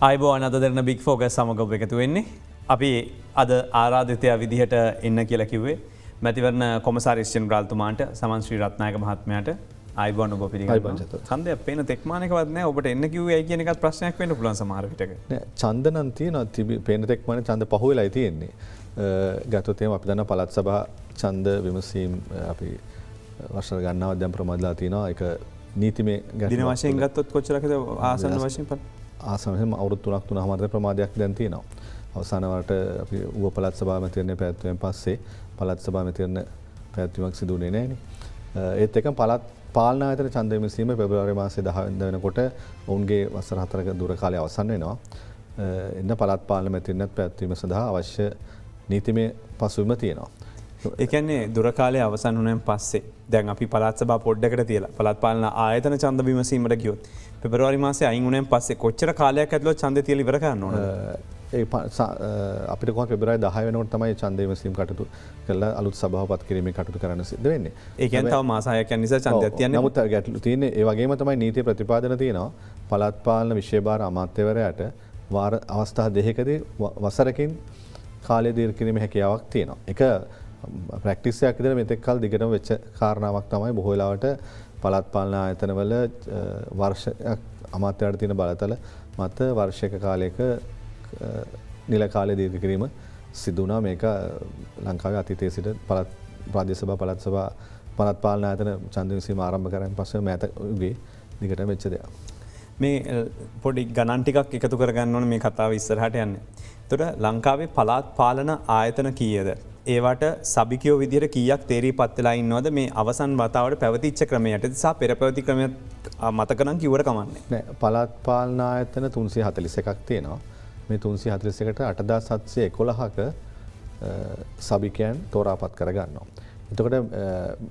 අයිබෝන් අද දෙරන බික් ෆෝකස් සමග එකතු වෙන්නේ. අපි අද ආරාධිතය විදිහට එන්න කියලා කිව්වේ මැතිවරණ කොමසාරිස්්‍යන් ග්‍රල්තුමාන්ට සමන් ශ්‍රී රත්නායක මහත්මයට අයිබෝන් ඔබ පිළි සන්දය පේන තෙක්මානකවත්න ඔබට එන්න කිවේ කියනකත් ප්‍රශ්නයක් වෙන පුලන් සමහරවිටක චන්දනන්තිය නොති පේන තෙක්මන චන්ද පහුවෙලා තියෙන්නේ ගතතයම අපි දන්න පළත් සභා චන්ද විමසීම් අපි වර්ෂ ගන්නාව දැම් ප්‍රමදලා තියනවා එක නීතිමේ දින වශයෙන් ගත්තොත් කොච්චරකද ආසන්න වශයෙන් ප ආසමහම අවුත්තුනක් තුන හමත ප්‍රමාධයක් දැන්තියනවා. අවසානවට අපි ඌ පළත් සභාමතිරණය පැත්වයෙන් පස්සේ පළත් සභාමතිරණ පැත්වීමක් සිදුවනේ නෑන. ඒත් එක පළත් පාලනායතන චන්ද විමසීම පෙබ්‍රවාරි මාසේ 10 වෙනකොට ඔවුන්ගේ වසර 4ක දුර කාලය අවසන් වෙනවා. එන්න පළත් පාලන මැතිරණත් පැවැත්වීම සඳහා අවශ්‍ය නීතිමය පසුබිම තියෙනවා. ඒ කියන්නේ දුර කාලය අවසන් වුණාන් පස්සේ දැන් අපි පළාත් සභා පොඩ්ඩකට තියලා පළාත් පාලන ආයතන ඡන්ද විමසීමට ගියොත් පෙබරවාරි මාසේ අයින් වුණාන් පස්සේ කොච්චර කාලයක් ඇතුළත ඡන්දය තියලා ඉවර කරන්න ඕනද? අපිට කොහොමද පෙබරවාරි 10 වෙනකොට තමයි ඡන්ද විමසීම් කටයුතු කරලා අලුත් සභාවපත් කිරීමේ කටයුතු කරන්න සිද්ධ වෙන්නේ. ඒ කියන්නේ තව මාස 6ක් යන නිසා ඡන්දයක් තියන්නේ. නමුත් ගැටලු තියෙන්නේ ඒ වගේම තමයි නීතිය ප්‍රතිපාදන තියෙනවා. පළාත් පාලන විශේෂ අමාත්‍යවරයාට වාර අවස්ථා දෙකකදී වසරකින් කාලය දීර්ඝ කිරීමේ හැකියාවක් තියෙනවා. ඒක ප්‍රක්ටිස්යක් විදිහට මෙතෙක් කල දිගටම වෙච්ච කාරණාවක් තමයි බොහෝ වෙලාවට පළාත් පාලන ආයතනවල වර්ෂයක් අමාත්‍යවරයාට තියෙන බලතල මත වර්ෂයක කාලයක නිල කාලය දීර්ඝ කිරීම සිදු වුණා. මේක ලංකාවේ අතීතයේ සිට පළාත් ප්‍රාදේශ සභා පළාත් සභා පළාත් පාලන ආයතන ඡන්ද විමසීම ආරම්භ කරන් පස්සේ මෑත යුගයේ දිගටම වෙච්ච දෙයක්. මේ පොඩි ගණන් ටිකක් එකතු කරගන්න ඕනේ මේ කතාව ඉස්සරහට යන්න. එතකොට ලංකාවේ පළාත් පාලන ආයතන කීයද? ඒවට සභිකයෝ විදිහට කීයක් තේරීපත් වෙලා ඉන්නවද මේ අවසන් වතාවට පැවතිච්ච ක්‍රමයට සහ පෙර පැවති ක්‍රමයට මතක නම් කිව්වට කමන්නේ නෑ. පළාත් පාලන ආයතන 341ක් තියෙනවා. මේ 341ට 8711ක සභිකයන් තෝරාපත් කරගන්නවා. එතකොට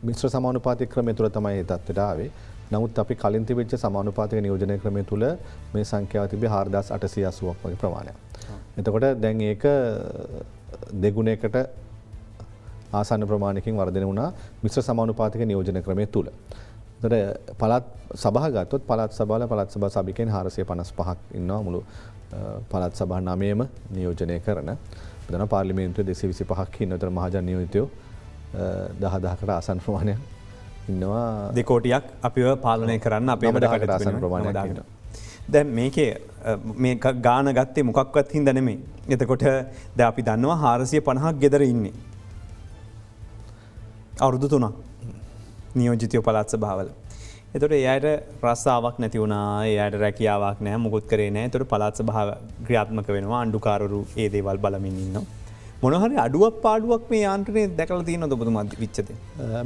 මිශ්‍ර සමානුපාතික ක්‍රමය තුල තමයි මේ තත්ත්වයට ආවේ. නමුත් අපි කලින් තිබිච්ච සමානුපාතික නියෝජනය ක්‍රමය තුල මේ සංඛ්‍යාව තිබේ 4880ක් වගේ ප්‍රමාණයක්. එතකොට දැන් ඒක දෙගුණයකට ආසන්න ප්‍රමාණයකින් වර්ධනය වුණා මිශ්‍ර සමානුපාතික නියෝජන ක්‍රමය තුල. එතකොට පළාත් සභා ගත්තොත් පළාත් සභාවල පළාත් සභා සභිකයන් 455ක් ඉන්නවා මුළු පළාත් සභා 9ම නියෝජනය කරන. එතන පාර්ලිමේන්තුවේ 225ක් ඉන්නවා. එතන මහජන නියෝජිතයෝ 10000කට ආසන්න ප්‍රමාණයක් ඉන්නවා. 2 කෝටියක් අපිව පාලනය කරන්න අපේ වැඩකට ආසන්න ප්‍රමාණයක් ඉන්නවා. දැන් මේකේ මේ ගාන ගත්තේ මොකක්වත් හින්දා නෙමෙයි. එතකොට දැන් අපි දන්නවා 450ක් ගෙදර ඉන්නේ. අවුරුදු 3ක් නියෝජිතයෝ පළාත් සභාවල. එතකොට එයාට රස්සාවක් නැති වුණා, එයාට රැකියාවක් නැහැ, මොකුත් කරේ නැහැ. එතකොට පළාත් සභාව ක්‍රියාත්මක වෙනවා, අඬුකාරවරු ඒ දේවල් බලමින් ඉන්නවා. මොන හරි අඩුවක් පාඩුවක් මේ යාන්ත්‍රණය දැකලා තියෙනවද ඔබතුමා විච්චතේ?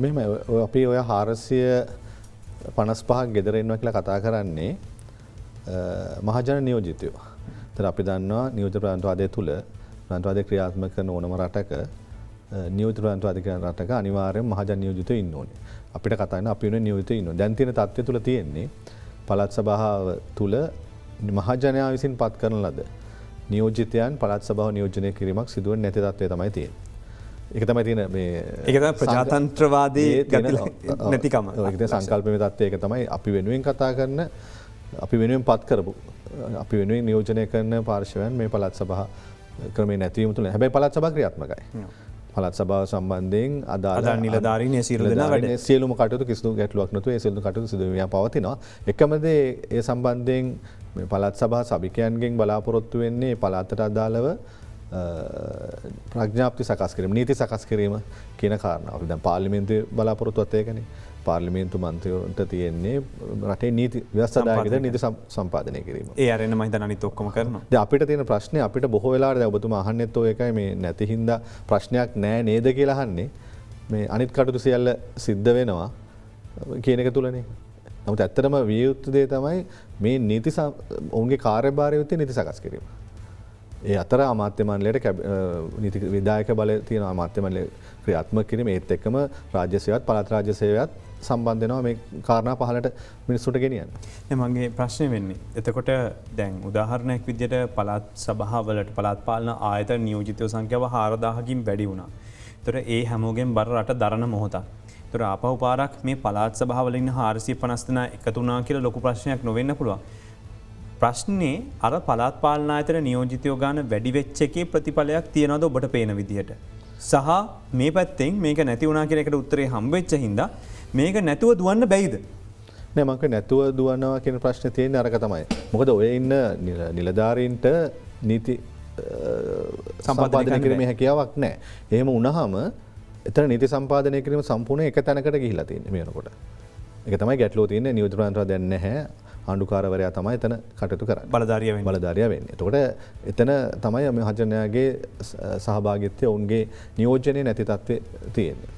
මෙහෙම අපි ඔය 455ක් ගෙදර ඉන්නවා කියලා කතා කරන්නේ මහජන නියෝජිතයෝ. ඒතර අපි දන්නවා නියෝජිත ප්‍රාන්තවාදය තුල ප්‍රාන්තවාදය ක්‍රියාත්මක කරන ඕනම රටක නියෝජිත ප්‍රාන්තවාදී කරන රටක අනිවාර්යයෙන් මහජන නියෝජිතයෝ ඉන්න ඕනේ. අපිට කතා කරන අපි වෙන නියෝජිතයෝ ඉන්නවා. දැන් තියෙන තත්ත්වය තුල තියෙන්නේ පළාත් සභාව තුල මහජනයා විසින් පත් කරන ලද නියෝජිතයන් පළාත් සභාව නියෝජනය කිරීමක් සිදු වෙන්නේ නැති තත්ත්වය තමයි තියෙන්නේ. ඒක තමයි තියෙන මේ ඒක තමයි ප්‍රජාතන්ත්‍රවාදී නැතිකම. ඒක තමයි සංකල්පමය තත්ත්වය. ඒක තමයි අපි වෙනුවෙන් කතා කරන අපි වෙනුවෙන් පත් කරපු අපි වෙනුවෙන් නියෝජනය කරන පාර්ශවයන් මේ පළාත් සභා ක්‍රමේ නැතිවීම තුළ. හැබැයි පළාත් සභාව ක්‍රියාත්මකයි. පළාත් සභාව සම්බන්ධයෙන් අදාළ නිලධාරීන් සියලු දෙනා වැඩ සියලුම කටයුතු කිසිදු ගැටලුවක් නැතුව ඒ සියලු කටයුතු සිදු වෙමින් පවතිනවා. එකම දේ ඒ සම්බන්ධයෙන් මේ පළාත් සභා සභිකයන්ගෙන් බලාපොරොත්තු වෙන්නේ පළාතට අදාළව ප්‍රඥාප්ති සකස් කිරීම, නීති සකස් කිරීම කියන කාරණාව. අපි දැන් පාර්ලිමේන්තුවේ බලාපොරොත්තුවත් ඒකනේ. පාර්ලිමේන්තු මන්ත්‍රීවරුන්ට තියෙන්නේ රටේ නීති ව්‍යවස්ථාදායකද නීති සම්පාදනය කිරීම. ඒ අරගෙන මම හිතන්නේ අනිත් ඔක්කොම කරනවා. දැන් අපිට තියෙන ප්‍රශ්නේ අපිට බොහෝ වෙලාවට දැන් ඔබතුමා අහන්නෙත් ඔය එකයි මේ නැති හින්දා ප්‍රශ්නයක් නැහැ නේද කියලා අහන්නේ. මේ අනිත් කටයුතු සියල්ල සිද්ධ වෙනවා කියන එක තුලනේ. නමුත් ඇත්තටම විය යුතු දේ තමයි මේ නීති ඔවුන්ගේ කාර්යභාරය යුත්තේ නීති සකස් කිරීම. ඒ අතර අමාත්‍ය මණ්ඩලයට නීති විධායක බලය තියෙන අමාත්‍ය මණ්ඩලය ක්‍රියාත්මක කිරීම ඒත් එක්කම රාජ්‍ය සේවයත් පළාත් රාජ්‍ය සේවයත් සම්බන්ධ වෙනවා මේ කාරණා පහලට මිනිස්සුන්ට ගෙනියන්න. මගේ ප්‍රශ්නේ වෙන්නේ එතකොට දැන් උදාහරණයක් විදිහට පළාත් සභාවලට පළාත් පාලන ආයතන නියෝජිතයෝ සංඛ්‍යාව 4000කින් වැඩි වුණා. ඒතර ඒ හැමෝගෙන් බර රට දරන මොහොතක්. ඒතර ආපහු පාරක් මේ පළාත් සභාවල ඉන්න 450 දෙනා එකතු වුණා කියලා ලොකු ප්‍රශ්නයක් නොවෙන්න පුළුවන්. ප්‍රශ්නේ අර පළාත් පාලන ආයතන නියෝජිතයෝ ගාන වැඩි වෙච්ච එකේ ප්‍රතිඵලයක් තියනවද ඔබට පේන විදිහට? සහ මේ පැත්තෙන් මේක නැති වුණා කියන එකට උත්තරේ හම්බ වෙච්ච හින්දා මේක නැතුව දුවන්න බැයිද? නෑ මම කිව්වේ නැතුව දුවනවා කියන ප්‍රශ්නේ තියෙන්නේ අරක තමයි. මොකද ඔය ඉන්න නිලධාරීන්ට නීති සම්පාදනය කිරීමේ හැකියාවක් නැහැ. එහෙම වුණාම එතන නීති සම්පාදනය කිරීම සම්පූර්ණ එක තැනකට ගිහිලා තියෙන්නේ මේ වෙනකොට. ඒක තමයි ගැටලුව තියෙන්නේ. නියෝජිත ප්‍රධානතුමා දැන් නැහැ. ආණ්ඩුකාරවරයා තමයි එතන කටයුතු කරන්නේ. බලධාරියා වෙන්නේ. එතකොට එතන තමයි මහජනයාගේ සහභාගීත්වය ඔවුන්ගේ නියෝජනයේ නැති තත්ත්වය තියෙන්නේ.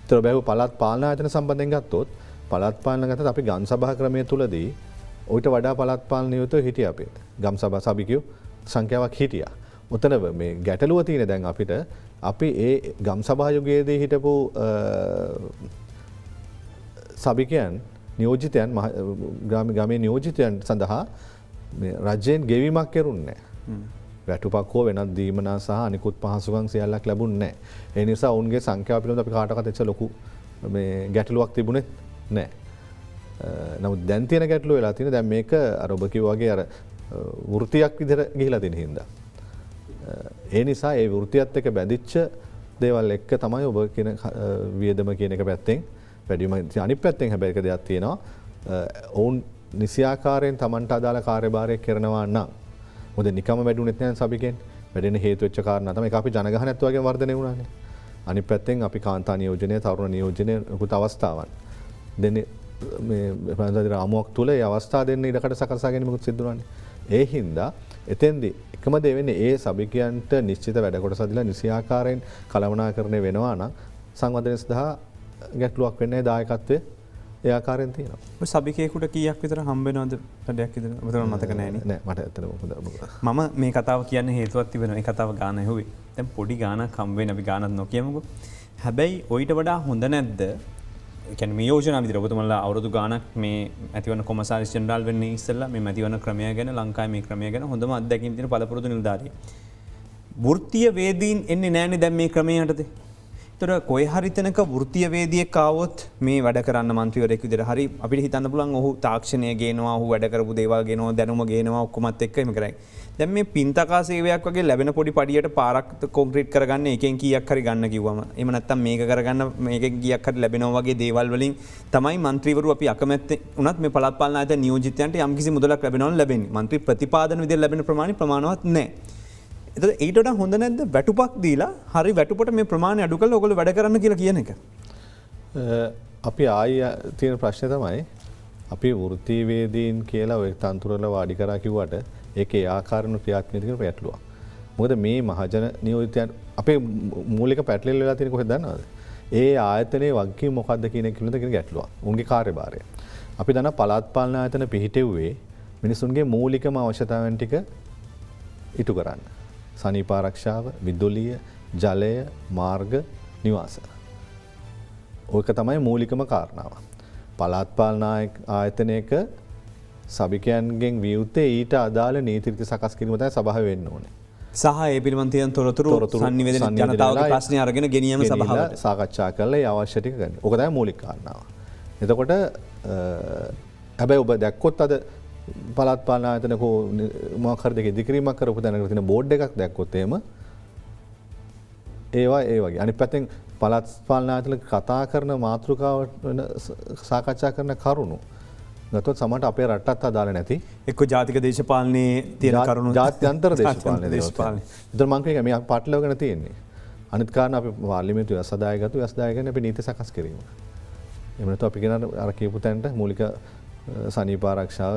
ඒතර බැලුව පළාත් පාලන ආයතන සම්බන්ධයෙන් ගත්තොත් පළාත් පාලන ගත්තත් අපි ගම් සභා ක්‍රමය තුලදී ඔයිට වඩා පළාත් පාලන නියෝජිතයෝ හිටියා අපිට. ගම් සභා සභිකයෝ සංඛ්‍යාවක් හිටියා. උතන මේ ගැටලුව තියෙන දැන් අපිට අපි ඒ ගම් සභා යුගයේදී හිටපු සභිකයන් නියෝජිතයන් ගමේ නියෝජිතයන් සඳහා රජයෙන් ගෙවීමක් කෙරුන්නේ නැහැ. වැටුපක් හෝ වෙනත් දීමනා සහ අනිකුත් පහසුකම් සියල්ලක් ලැබුණේ නැහැ. ඒ නිසා ඔවුන්ගේ සංඛ්‍යාව පිළිබඳව අපි කාටවත් එච්ච ලොකු මේ ගැටලුවක් තිබුණේ නැහැ. නමුත් දැන් තියෙන ගැටලුව වෙලා තියෙන දැන් මේක අර ඔබ කිව්වා වගේ අර වෘත්තියක් විදිහට ගිහිලා තියෙන හින්දා. ඒ නිසා ඒ වෘත්තියත් එක්ක බැඳිච්ච දේවල් එක්ක තමයි ඔබ කියන වියදම කියන එක පැත්තෙන් වැඩිම අනිත් පැත්තෙන් හැබැයි එක දෙයක් තියෙනවා. ඔවුන් නිසියාකාරයෙන් Tamanට අදාළ කාර්යභාරයක් කරනවා නම් මොකද නිකම්ම වැඩුණෙත් නැහැ සභිකෙන්. වැඩෙන හේතු වෙච්ච කාරණා තමයි ඒක අපි ජනගහනත් වගේ වර්ධනය වුණානේ. අනිත් පැත්තෙන් අපි කාන්තා නියෝජනය, තරුණ නියෝජනය උකුත අවස්ථාවන් දෙන්නේ මේ ප්‍රධාන රාමුවක් තුල ඒ අවස්ථා දෙන්න ඉඩකට සකසා ගැනීමකුත් සිද්ධ වුණානේ. ඒ හින්දා එතෙන්දී එකම දේ වෙන්නේ ඒ සභිකයන්ට නිශ්චිත වැඩ කොටස දීලා නිසියාකාරයෙන් කළමනාකරණය වෙනවා නම් සංවර්ධනය සඳහා ගැටලුවක් වෙන්නේ දායකත්වයේ ඒ ආකාරයෙන් තියෙනවා. ඔය සභිකයෙකුට කීයක් විතර හම්බ වෙනවද වැඩක් විතර? මට මතක නැහැ නේ. නෑ මට ඇත්තටම මම මේ කතාව කියන්න හේතුවක් තිබෙනවා. මේ කතාව ගාන ඇහුවේ. දැන් පොඩි ගානක් හම්බ වෙන අපි ගානක් නොකියමුකෝ. හැබැයි ඔయిత වඩා හොඳ නැද්ද? ඒ කියන්නේ මේ යෝජනා විදිහට ඔබතුමලා අවුරුදු ගානක් මේ ඇතිවන කොමසාරිස් ජෙනරාල් වෙන්නේ ඉස්සෙල්ලා මේ ඇතිවන ක්‍රමය ගැන ලංකාවේ මේ ක්‍රමය ගැන හොඳම අත්දැකීම් තියෙන පළපුරුදු නිලධාරියෙක්. වෘත්තීය වේදීන් එන්නේ නැහනේ දැන් මේ ක්‍රමය යටතේ. ඒතර කොයි හරි තැනක වෘත්තීය වේදියෙක් ආවොත් මේ වැඩ කරන්න മന്ത്രിවරයෙක් විදිහට හරි අපිට හිතන්න පුළුවන් ඔහු තාක්ෂණය ගේනවා, ඔහු වැඩ කරපු දේවල් ගේනවා, දැනුම ගේනවා ඔක්කොමත් එක්ක එහෙම කරයි. දැන් මේ පින්තකා සේවයක් වගේ ලැබෙන පොඩි පඩියට පාරක් කොන්ක්‍රීට් කරගන්න එකෙන් කීයක් හරි ගන්න කිව්වම එහෙම නැත්නම් මේක කරගන්න මේකෙන් කීයක් හරි ලැබෙනවා වගේ දේවල් වලින් තමයි മന്ത്രിවරු අපි අකමැත්තේ උනත් මේ පළාත් පාලන ආයතන නියෝජිතයන්ට යම්කිසි මුදලක් ලැබෙනවනේ ලැබෙන්නේ. മന്ത്രി ප්‍රතිපාදන විදිහට ලැබෙන ප්‍රමාණය ප්‍රමාණවත් නැහැ. එතකොට ඊට වඩා හොඳ නැද්ද වැටුපක් දීලා හරි වැටුපට මේ ප්‍රමාණය අඩු කරලා ඔයගොල්ලෝ වැඩ කරන්න කියලා කියන එක? අපි ආයි තියෙන ප්‍රශ්නේ තමයි අපි වෘත්තීවේදීන් කියලා ඔය තන්තුරල වාඩි කරා කිව්වට ඒකේ ආකාරණු ක්‍රියාත්මක කරන පැටලුවක්. මොකද මේ මහජන නියෝජිතයන් අපේ මූලික පැටලෙල වෙලා තියෙන කොහෙද දන්නවද? ඒ ආයතනයේ වගකීම මොකක්ද කියන එක කියන ගැටලුවක්. උන්ගේ කාර්යභාරය. අපි දන්නා පළාත් පාලන ආයතන පිහිටෙව්වේ මිනිසුන්ගේ මූලිකම අවශ්‍යතාවයන් ටික ඉටු කරන්න. සනීප ආරක්ෂාව, විදුලිය, ජලය, මාර්ග, නිවාස. ඔයක තමයි මූලිකම කාරණාව. පළාත් පාලන ආයතනයක සභිකයන්ගෙන් විවෘතේ ඊට අදාළ නීති රීති සකස් කිරීම තමයි සභාවේ වෙන්න ඕනේ. සහ ඒ පිළිබඳ තියෙන තොරතුරු සංනිවේදන ජනතාවගේ ප්‍රශ්න අරගෙන ගෙනියම සභාවට සාකච්ඡා කරලා ඒ අවශ්‍ය ටික ගන්න. ඕක තමයි මූලික කාරණාව. එතකොට හැබැයි ඔබ දැක්කොත් අද පළාත් පාලන ආයතනක මොකක් හරි දෙක ඉදිකිරීමක් කරපු තැනක තියෙන බෝඩ් එකක් දැක්කොත් එහෙම ඒවා ඒ වගේ. අනිත් පැත්තෙන් පළාත් පාලන ආයතන කතා කරන මාතෘකාව වෙන සාකච්ඡා කරන කරුණු ගත්තොත් සමහරට අපේ රටටත් අදාළ නැති එක්ක ජාතික දේශපාලනයේ තියෙන කරුණු ජාත්‍යන්තර දේශපාලනයේ ඒතර මම කියන්නේ මේ පාටලවගෙන තියෙන්නේ. අනිත් කාරණා අපි පාර්ලිමේන්තුවේ අසදායකයන් අපි නීති සකස් කිරීම. එහෙම නැත්නම් අපි කියන අර කියපු තැනට මූලික සනීප ආරක්ෂාව,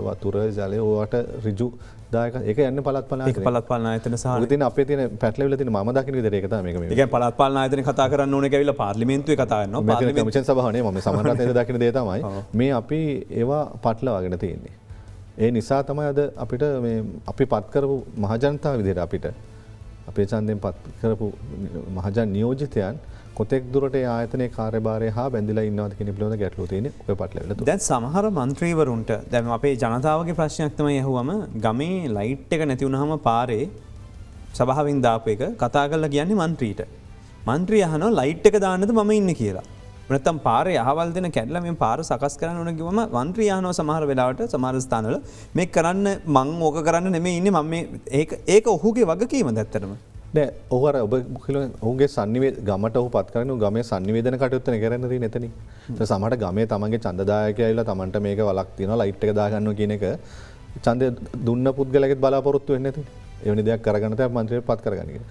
වතුර, ජලය ඕවට ඍජු දායක ඒක යන්නේ පළාත් පාලන ආයතන. ඒක පළාත් පාලන ආයතන සහ ඔය තියෙන අපේ තියෙන පැටලෙවිලා තියෙන මම දකින්න විදිහට ඒක තමයි මේක මේ. ඒ කියන්නේ පළාත් පාලන ආයතනේ කතා කරන්න ඕනේ කියලා පාර්ලිමේන්තුවේ කතා කරනවා. පාර්ලිමේන්තු කමිෂන් සභාව නේ මම සමහරවිට ඒක දකින්න දේ තමයි මේ අපි ඒවා පටලවාගෙන තියෙන්නේ. ඒ නිසා තමයි අද අපිට මේ අපි පත් කරපු මහජනතාව විදිහට අපිට අපේ ඡන්දයෙන් පත් කරපු මහජන නියෝජිතයන් කොතෙක් දුරට ඒ ආයතනයේ කාර්යභාරය හා බැඳිලා ඉන්නවද කියන පිළිබඳ ගැටලුව තියෙන්නේ ඔය පටලැවිලා තුන. දැන් සමහර മന്ത്രിවරුන්ට දැන් අපේ ජනතාවගේ ප්‍රශ්නයක් තමයි අහුවම ගමේ ලයිට් එක නැති වුනහම පාරේ සභාවෙන් දාපු එක කතා කරලා කියන්නේ മന്ത്രിට. മന്ത്രി අහනවා ලයිට් එක දාන්නද මම ඉන්නේ කියලා. නැත්තම් පාරේ අහවල් දෙන කැඩලා මේ පාර සකස් කරන්න ඕන කිව්වම මන්ත්‍රී යහනවා සමහර වෙලාවට සමහර ස්ථානවල මේ කරන්න මං ඕක කරන්න නෙමෙයි ඉන්නේ මම මේ ඒක ඔහුගේ වගකීමද ඇත්තටම නෑ ඔහු අර ඔබ කිව්වා ඔහුගේ සංනිවේද ගමට ඔහු පත් කරන්නේ ගමේ සංනිවේදන කටයුත්තනේ කරන්න තියෙන එතනින්. ඒත් සමහරට ගමේ තමන්ගේ ඡන්දදායකයා ඇවිල්ලා තමන්ට මේක වලක් තියනවා ලයිට් එක දාගන්නවා කියන එක ඡන්දය දුන්න පුද්ගලයාගෙත් බලාපොරොත්තු වෙන්නේ නැති. එවැනි දෙයක් කරගන්න තමයි මන්ත්‍රීව පත් කරගන්න කියලා.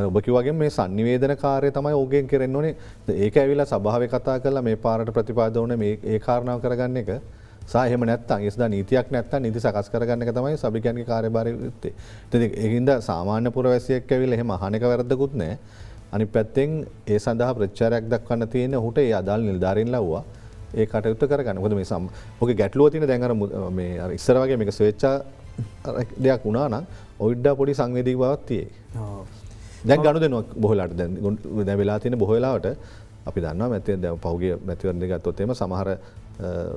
ඔබ කිව්වාගේ මේ සංනිවේදන කාර්යය තමයි ඔහුගෙන් කරන්න ඕනේ. ඒක ඇවිල්ලා සභාවේ කතා කරලා මේ පාරට ප්‍රතිපාදන ඕනේ මේ ඒ කාරණාව කරගන්න එක. සහ එහෙම නැත්නම් ඒසදා නීතියක් නැත්නම් නීති සකස් කරගන්න එක තමයි සභිකයන්ගේ කාර්යභාරය යුත්තේ. ඉතින් ඒකින්ද සාමාන්‍ය පුරවැසියෙක් ඇවිල්ලා එහෙම අහන එක වැරද්දකුත් නැහැ. අනිත් පැත්තෙන් ඒ සඳහා ප්‍රතිචාරයක් දක්වන්න තියෙන ඔහුට ඒ අදාළ නිලධාරීන් ලව්වා ඒ කටයුත්ත කරගන්න. මොකද මේ ඔහුගේ ගැටලුව තියෙන දැන් අර මේ අර ඉස්සර වගේ මේක ස්වේච්ඡා දෙයක් වුණා නම් ඔයිඩ්ඩා පොඩි සංවේදී බවක් තියෙයි. දැන් ගනුදෙනුවක් බොහෝ වෙලාවට දැන් වෙලා තියෙන බොහෝ වෙලාවට අපි දන්නවා මැතිවරණ දැන් පහුගිය මැතිවරණ ගත්තොත් එහෙම සමහර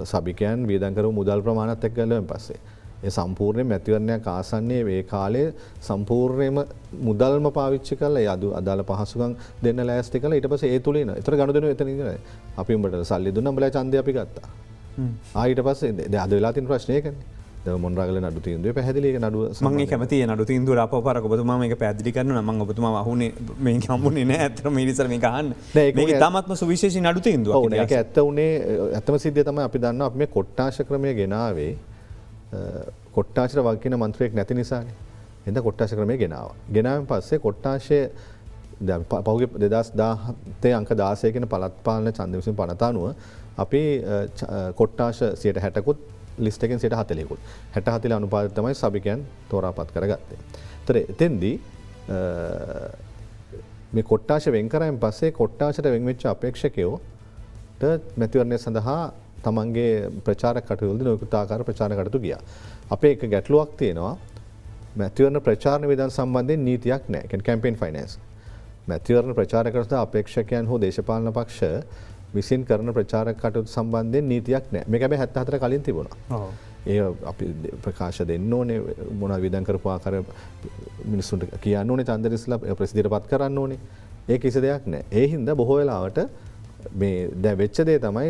සභිකයන් වියදම් කරපු මුදල් ප්‍රමාණත් එක්ක ගලවෙන් පස්සේ ඒ සම්පූර්ණ මැතිවරණයක් ආසන්නයේ මේ කාලේ සම්පූර්ණයෙන්ම මුදල්ම පාවිච්චි කරලා ඒ අදාළ පහසුකම් දෙන්න ලෑස්ති කරලා ඊට පස්සේ ඒ තුලින් ඒතර ගනුදෙනුව එතන ඉඳලා අපි උඹට සල්ලි දුන්නා උඹලා ඡන්දය අපි ගත්තා. ඊට පස්සේ දැන් අද වෙලා තියෙන ප්‍රශ්නේ ඒකනේ. මොන්රාගල නඩු තීන්දුවේ පැහැදිලි ඒක නඩුව මම කැමතියි නඩු තීන්දුව ආපහු පාරක් ඔබතුමා මේක පැහැදිලි කරනවා නම් මම ඔබතුමාව අහුනේ මේක හම්බුනේ නෑ ඇත්තටම මේ ඉස්සර මේක අහන්න මේක ඉතාමත්ම සුවිශේෂී නඩු තීන්දුවක් ඔව් ඒක ඇත්ත උනේ ඇත්තම සිද්ධිය තමයි අපි දන්නවා අපි මේ කොට්ටාශ ක්‍රමය ගෙනාවේ කොට්ටාශට වගකින මන්ත්‍රියෙක් නැති නිසානේ එහෙනම් කොට්ටාශ ක්‍රමය ගෙනාවා ගෙනාවෙන් පස්සේ කොට්ටාශයේ දැන් පහුගිය 2017 අංක 16 කියන පළාත් පාලන ඡන්ද විසින් පනත අනුව අපි කොට්ටාශ 60%කුත් ලිස්ට් එකෙන් 40%කුත් 60 අනුපාතය තමයි සභිකයන් තෝරාපත් කරගත්තේ. ඒතර එතෙන්දී මේ කොට්ටාශ වෙන් කරායින් පස්සේ කොට්ටාශට වෙන් වෙච්ච අපේක්ෂකයෝට මැතිවරණය සඳහා තමන්ගේ ප්‍රචාරක කටයුතුවලදී නොයෙකුත් ආකාර ප්‍රචාරක කටයුතු ගියා. අපේ එක ගැටලුවක් තියෙනවා මැතිවරණ ප්‍රචාරණ විධාන සම්බන්ධයෙන් නීතියක් නැහැ. ඒ කියන්නේ කැම්පේන් ෆයිනෑන්ස්. මැතිවරණ ප්‍රචාරකයන්ට අපේක්ෂකයන් හෝ දේශපාලන පක්ෂ විසින් කරන ප්‍රචාරක කටයුතු සම්බන්ධයෙන් නීතියක් නැහැ. මේක හැබැයි 74 කලින් තිබුණා. ඒ අපි ප්‍රකාශ දෙන්න ඕනේ මොනවා විධාන කරපු ආකාර මිනිස්සුන්ට කියන්න ඕනේ ඡන්ද ඉස්ලා ප්‍රසිද්ධියටපත් කරන්න ඕනේ. ඒ කිසි දෙයක් නැහැ. ඒ හින්දා බොහෝ වෙලාවට මේ දැන් වෙච්ච දේ තමයි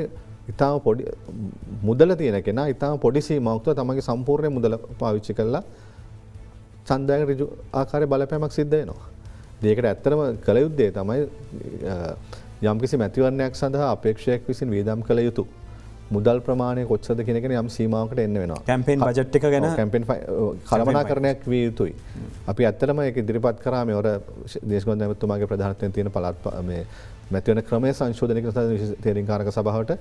ඉතාම පොඩි මුදල තියෙන කෙනා ඉතාම පොඩි සීමාවක් තුළ තමන්ගේ සම්පූර්ණ මුදල පාවිච්චි කරලා ඡන්දයන් ඍජු ආකාරයේ බලපෑමක් සිද්ධ වෙනවා. ඒකට ඇත්තටම කළ යුත්තේ තමයි යම්කිසි මැතිවරණයක් සඳහා අපේක්ෂකයෙක් විසින් වියදම් කළ යුතු මුදල් ප්‍රමාණය කොච්චරද කියන එක යම් සීමාවකට එන්න වෙනවා. කැම්පේන් බජට් එක ගැන කැම්පේන් කළමනාකරණයක් විය යුතුයි. අපි ඇත්තටම ඒක ඉදිරිපත් කරා මේ වර දේශගුණ ඇමතුමාගේ ප්‍රධානත්වයෙන් තියෙන පළාත් මේ මැතිවරණ ක්‍රමය සංශෝධනය කරන තීරණකාරක සභාවට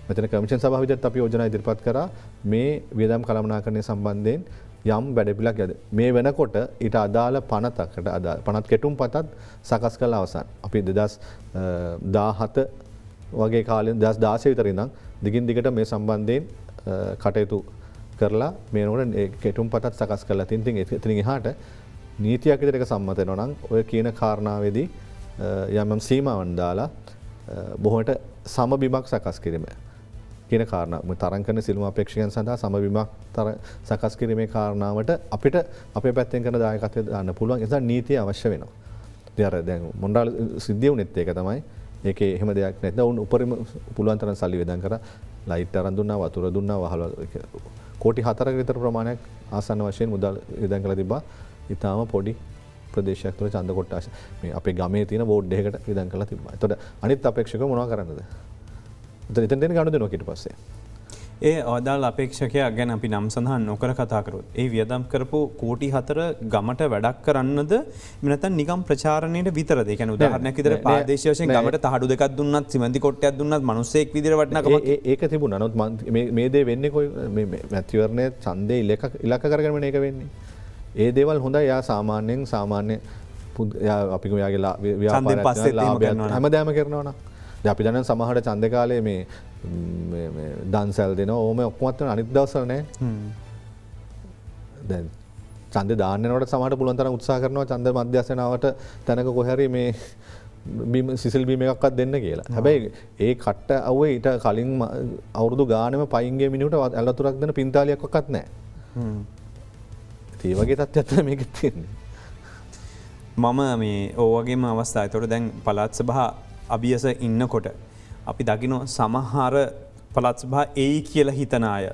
මෙතන කමිෂන් සභාව විදිහට අපි යෝජනා ඉදිරිපත් කරා මේ වියදම් කළමනාකරණය සම්බන්ධයෙන් යම් වැඩපිළිවෙලක් යද මේ වෙනකොට ඊට අදාළ පනතකට අදාළ පනත් කෙටුම්පතත් සකස් කළ අවසන්. අපි 2017 වගේ කාලෙන් 2016 විතර ඉඳන් දිගින් දිගට මේ සම්බන්ධයෙන් කටයුතු කරලා මේනකොට කෙටුම්පතත් සකස් කරලා තින් එතනින් එහාට නීතියක් විදිහට සම්මත වෙනවා නම් ඔය කියන කාරණාවේදී යම් සීමාවන් දාලා බොහොමට සමබිමක් සකස් කිරීම කියන කාරණා තරම් කරන සිළුම අපේක්ෂකයන් සඳහා සමබිමක් සකස් කිරීමේ කාරණාවට අපිට අපේ පැත්තෙන් කරන දායකත්වය දාන්න පුළුවන්. ඒ නිසා නීතිය අවශ්‍ය වෙනවා. ඉතින් දැන් මොණ්ඩාල සිද්ධිය වුණෙත් ඒක තමයි. ඒකේ එහෙම දෙයක් නැත්නම් උන් උපරිම පුළුවන් තරම් සල්ලි වේදම් කරා ලයිට් අරන් දුන්නා වතුර දුන්නා වහල කෝටි 4ක විතර ප්‍රමාණයක් ආසන්න වශයෙන් මුදල් වේදම් කරලා තිබ්බා. ඊටාම පොඩි ප්‍රදේශයක් තුළ ඡන්ද කොට්ටාශ මේ අපේ ගමේ තියෙන බෝඩ් එකකට වේදම් කරලා තිබ්බා. එතකොට අනිත් අපේක්ෂකව මොනවද කරන්නද? එතන දෙන්න ගනුදෙනුවක් ඊට පස්සේ. ඒ අදාළ අපේක්ෂකයා ගැන අපි නම් සඳහන් නොකර කතා කරොත් ඒ වියදම් කරපු කෝටි 4 ගමට වැඩක් කරන්නද නැත්නම් නිකම් ප්‍රචාරණයට විතරද? ඒ කියන්නේ උදාහරණයක් විදිහට ප්‍රාදේශීය වශයෙන් ගමට තහඩු දෙකක් දුන්නත් සිමෙන්ති කොටයක් දුන්නත් මිනිස්සෙක් විදිහට වටිනකමක් ඒක තිබුණා. නමුත් මේ දේ වෙන්නේ කොයි මේ මැතිවරණයේ ඡන්දේ ඉලක්ක කරගෙන මේක වෙන්නේ. ඒ දේවල් හොඳයි. යා සාමාන්‍යයෙන් සාමාන්‍ය අපි යාගේ ව්‍යාපාරයක් හැමදාම කරනවා නම් දැන් අපි දන්නා සමහර ඡන්ද කාලේ මේ දන්සල් දෙනවා ඕම ඔක්කොමත් අනිත් දවස්වල නෑ. දැන් ඡන්ද දාන්න යනකොට සමහරට පුළුවන් තරම් උත්සාහ කරනවා ඡන්ද මධ්‍යස්ථානාවට තැනක කොහේ හරි මේ සිසිල් බීම එකක්වත් දෙන්න කියලා. හැබැයි ඒ කට්ට අවුවේ ඊට කලින් අවුරුදු ගානෙම පයින් ගිය මිනිහට ඇලතුරක් දෙන පින්තාලියක්වත් නැහැ. ඒ වගේ තත්ත්වයක් තමයි මේකෙත් තියෙන්නේ. මම මේ ඕ වගේම අවස්ථා. ඒතකොට දැන් පළාත් සභා අභියස ඉන්නකොට අපි දකින සමහර පළාත් සභා එයි කියලා හිතන අය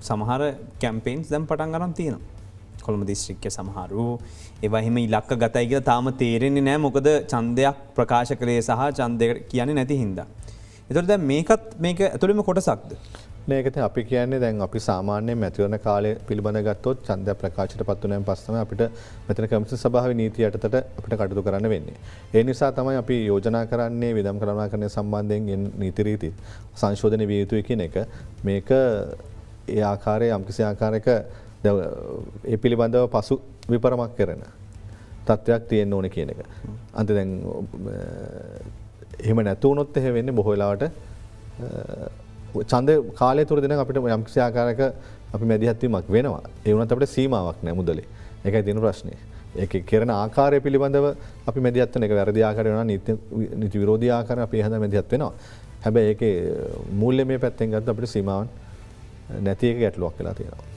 සමහර කැම්පේන්ස් දැන් පටන් ගන්න තියෙනවා. කොළඹ දිස්ත්‍රික්කයේ සමහරු ඒවා එහෙම ඉලක්ක ගතයි කියලා තාම තේරෙන්නේ නැහැ. මොකද ඡන්දයක් ප්‍රකාශ කළේ සහ ඡන්දය කියන්නේ නැති හින්දා. ඒතකොට දැන් මේක ඇතුළේම කොටසක්ද? මේකට අපි කියන්නේ දැන් අපි සාමාන්‍යයෙන් මැතිවරණ කාලය පිළිබඳ ගත්තොත් ඡන්දය ප්‍රකාශයට පත් වුණාන් පස්සේ තමයි අපිට මෙතන කමිෂන් සභාවේ නීතිය යටතට අපිට කටයුතු කරන්න වෙන්නේ. ඒ නිසා තමයි අපි යෝජනා කරන්නේ විධම් කළමනාකරණය සම්බන්ධයෙන් නීති රීති සංශෝධනය විය යුතුයි කියන එක. මේක ඒ ආකාරයේ යම්කිසි ආකාරයක ඒ පිළිබඳව පසු විපරමක් කරන තත්ත්වයක් තියෙන්න ඕනේ කියන එක. අන්තිම දැන් එහෙම නැතු වුණොත් එහෙම වෙන්නේ බොහෝ වෙලාවට ඡන්ද කාලය තුර දෙන අපිට යම්කිසි ආකාරයක අපි මැදිහත් වීමක් වෙනවා. ඒ වුණත් අපිට සීමාවක් නැහැ මුදලේ. ඒකයි තියෙන ප්‍රශ්නේ. ඒක කරන ආකාරය පිළිබඳව අපි මැදිහත් වෙන එක වැරදි ආකාරය වෙනවා නීති විරෝධී ආකාරය අපි එහෙනම් මැදිහත් වෙනවා. හැබැයි ඒකේ මූල්‍යමය පැත්තෙන් ගත්තොත් අපිට සීමාවන් නැති එක ගැටලුවක් වෙලා තියෙනවා.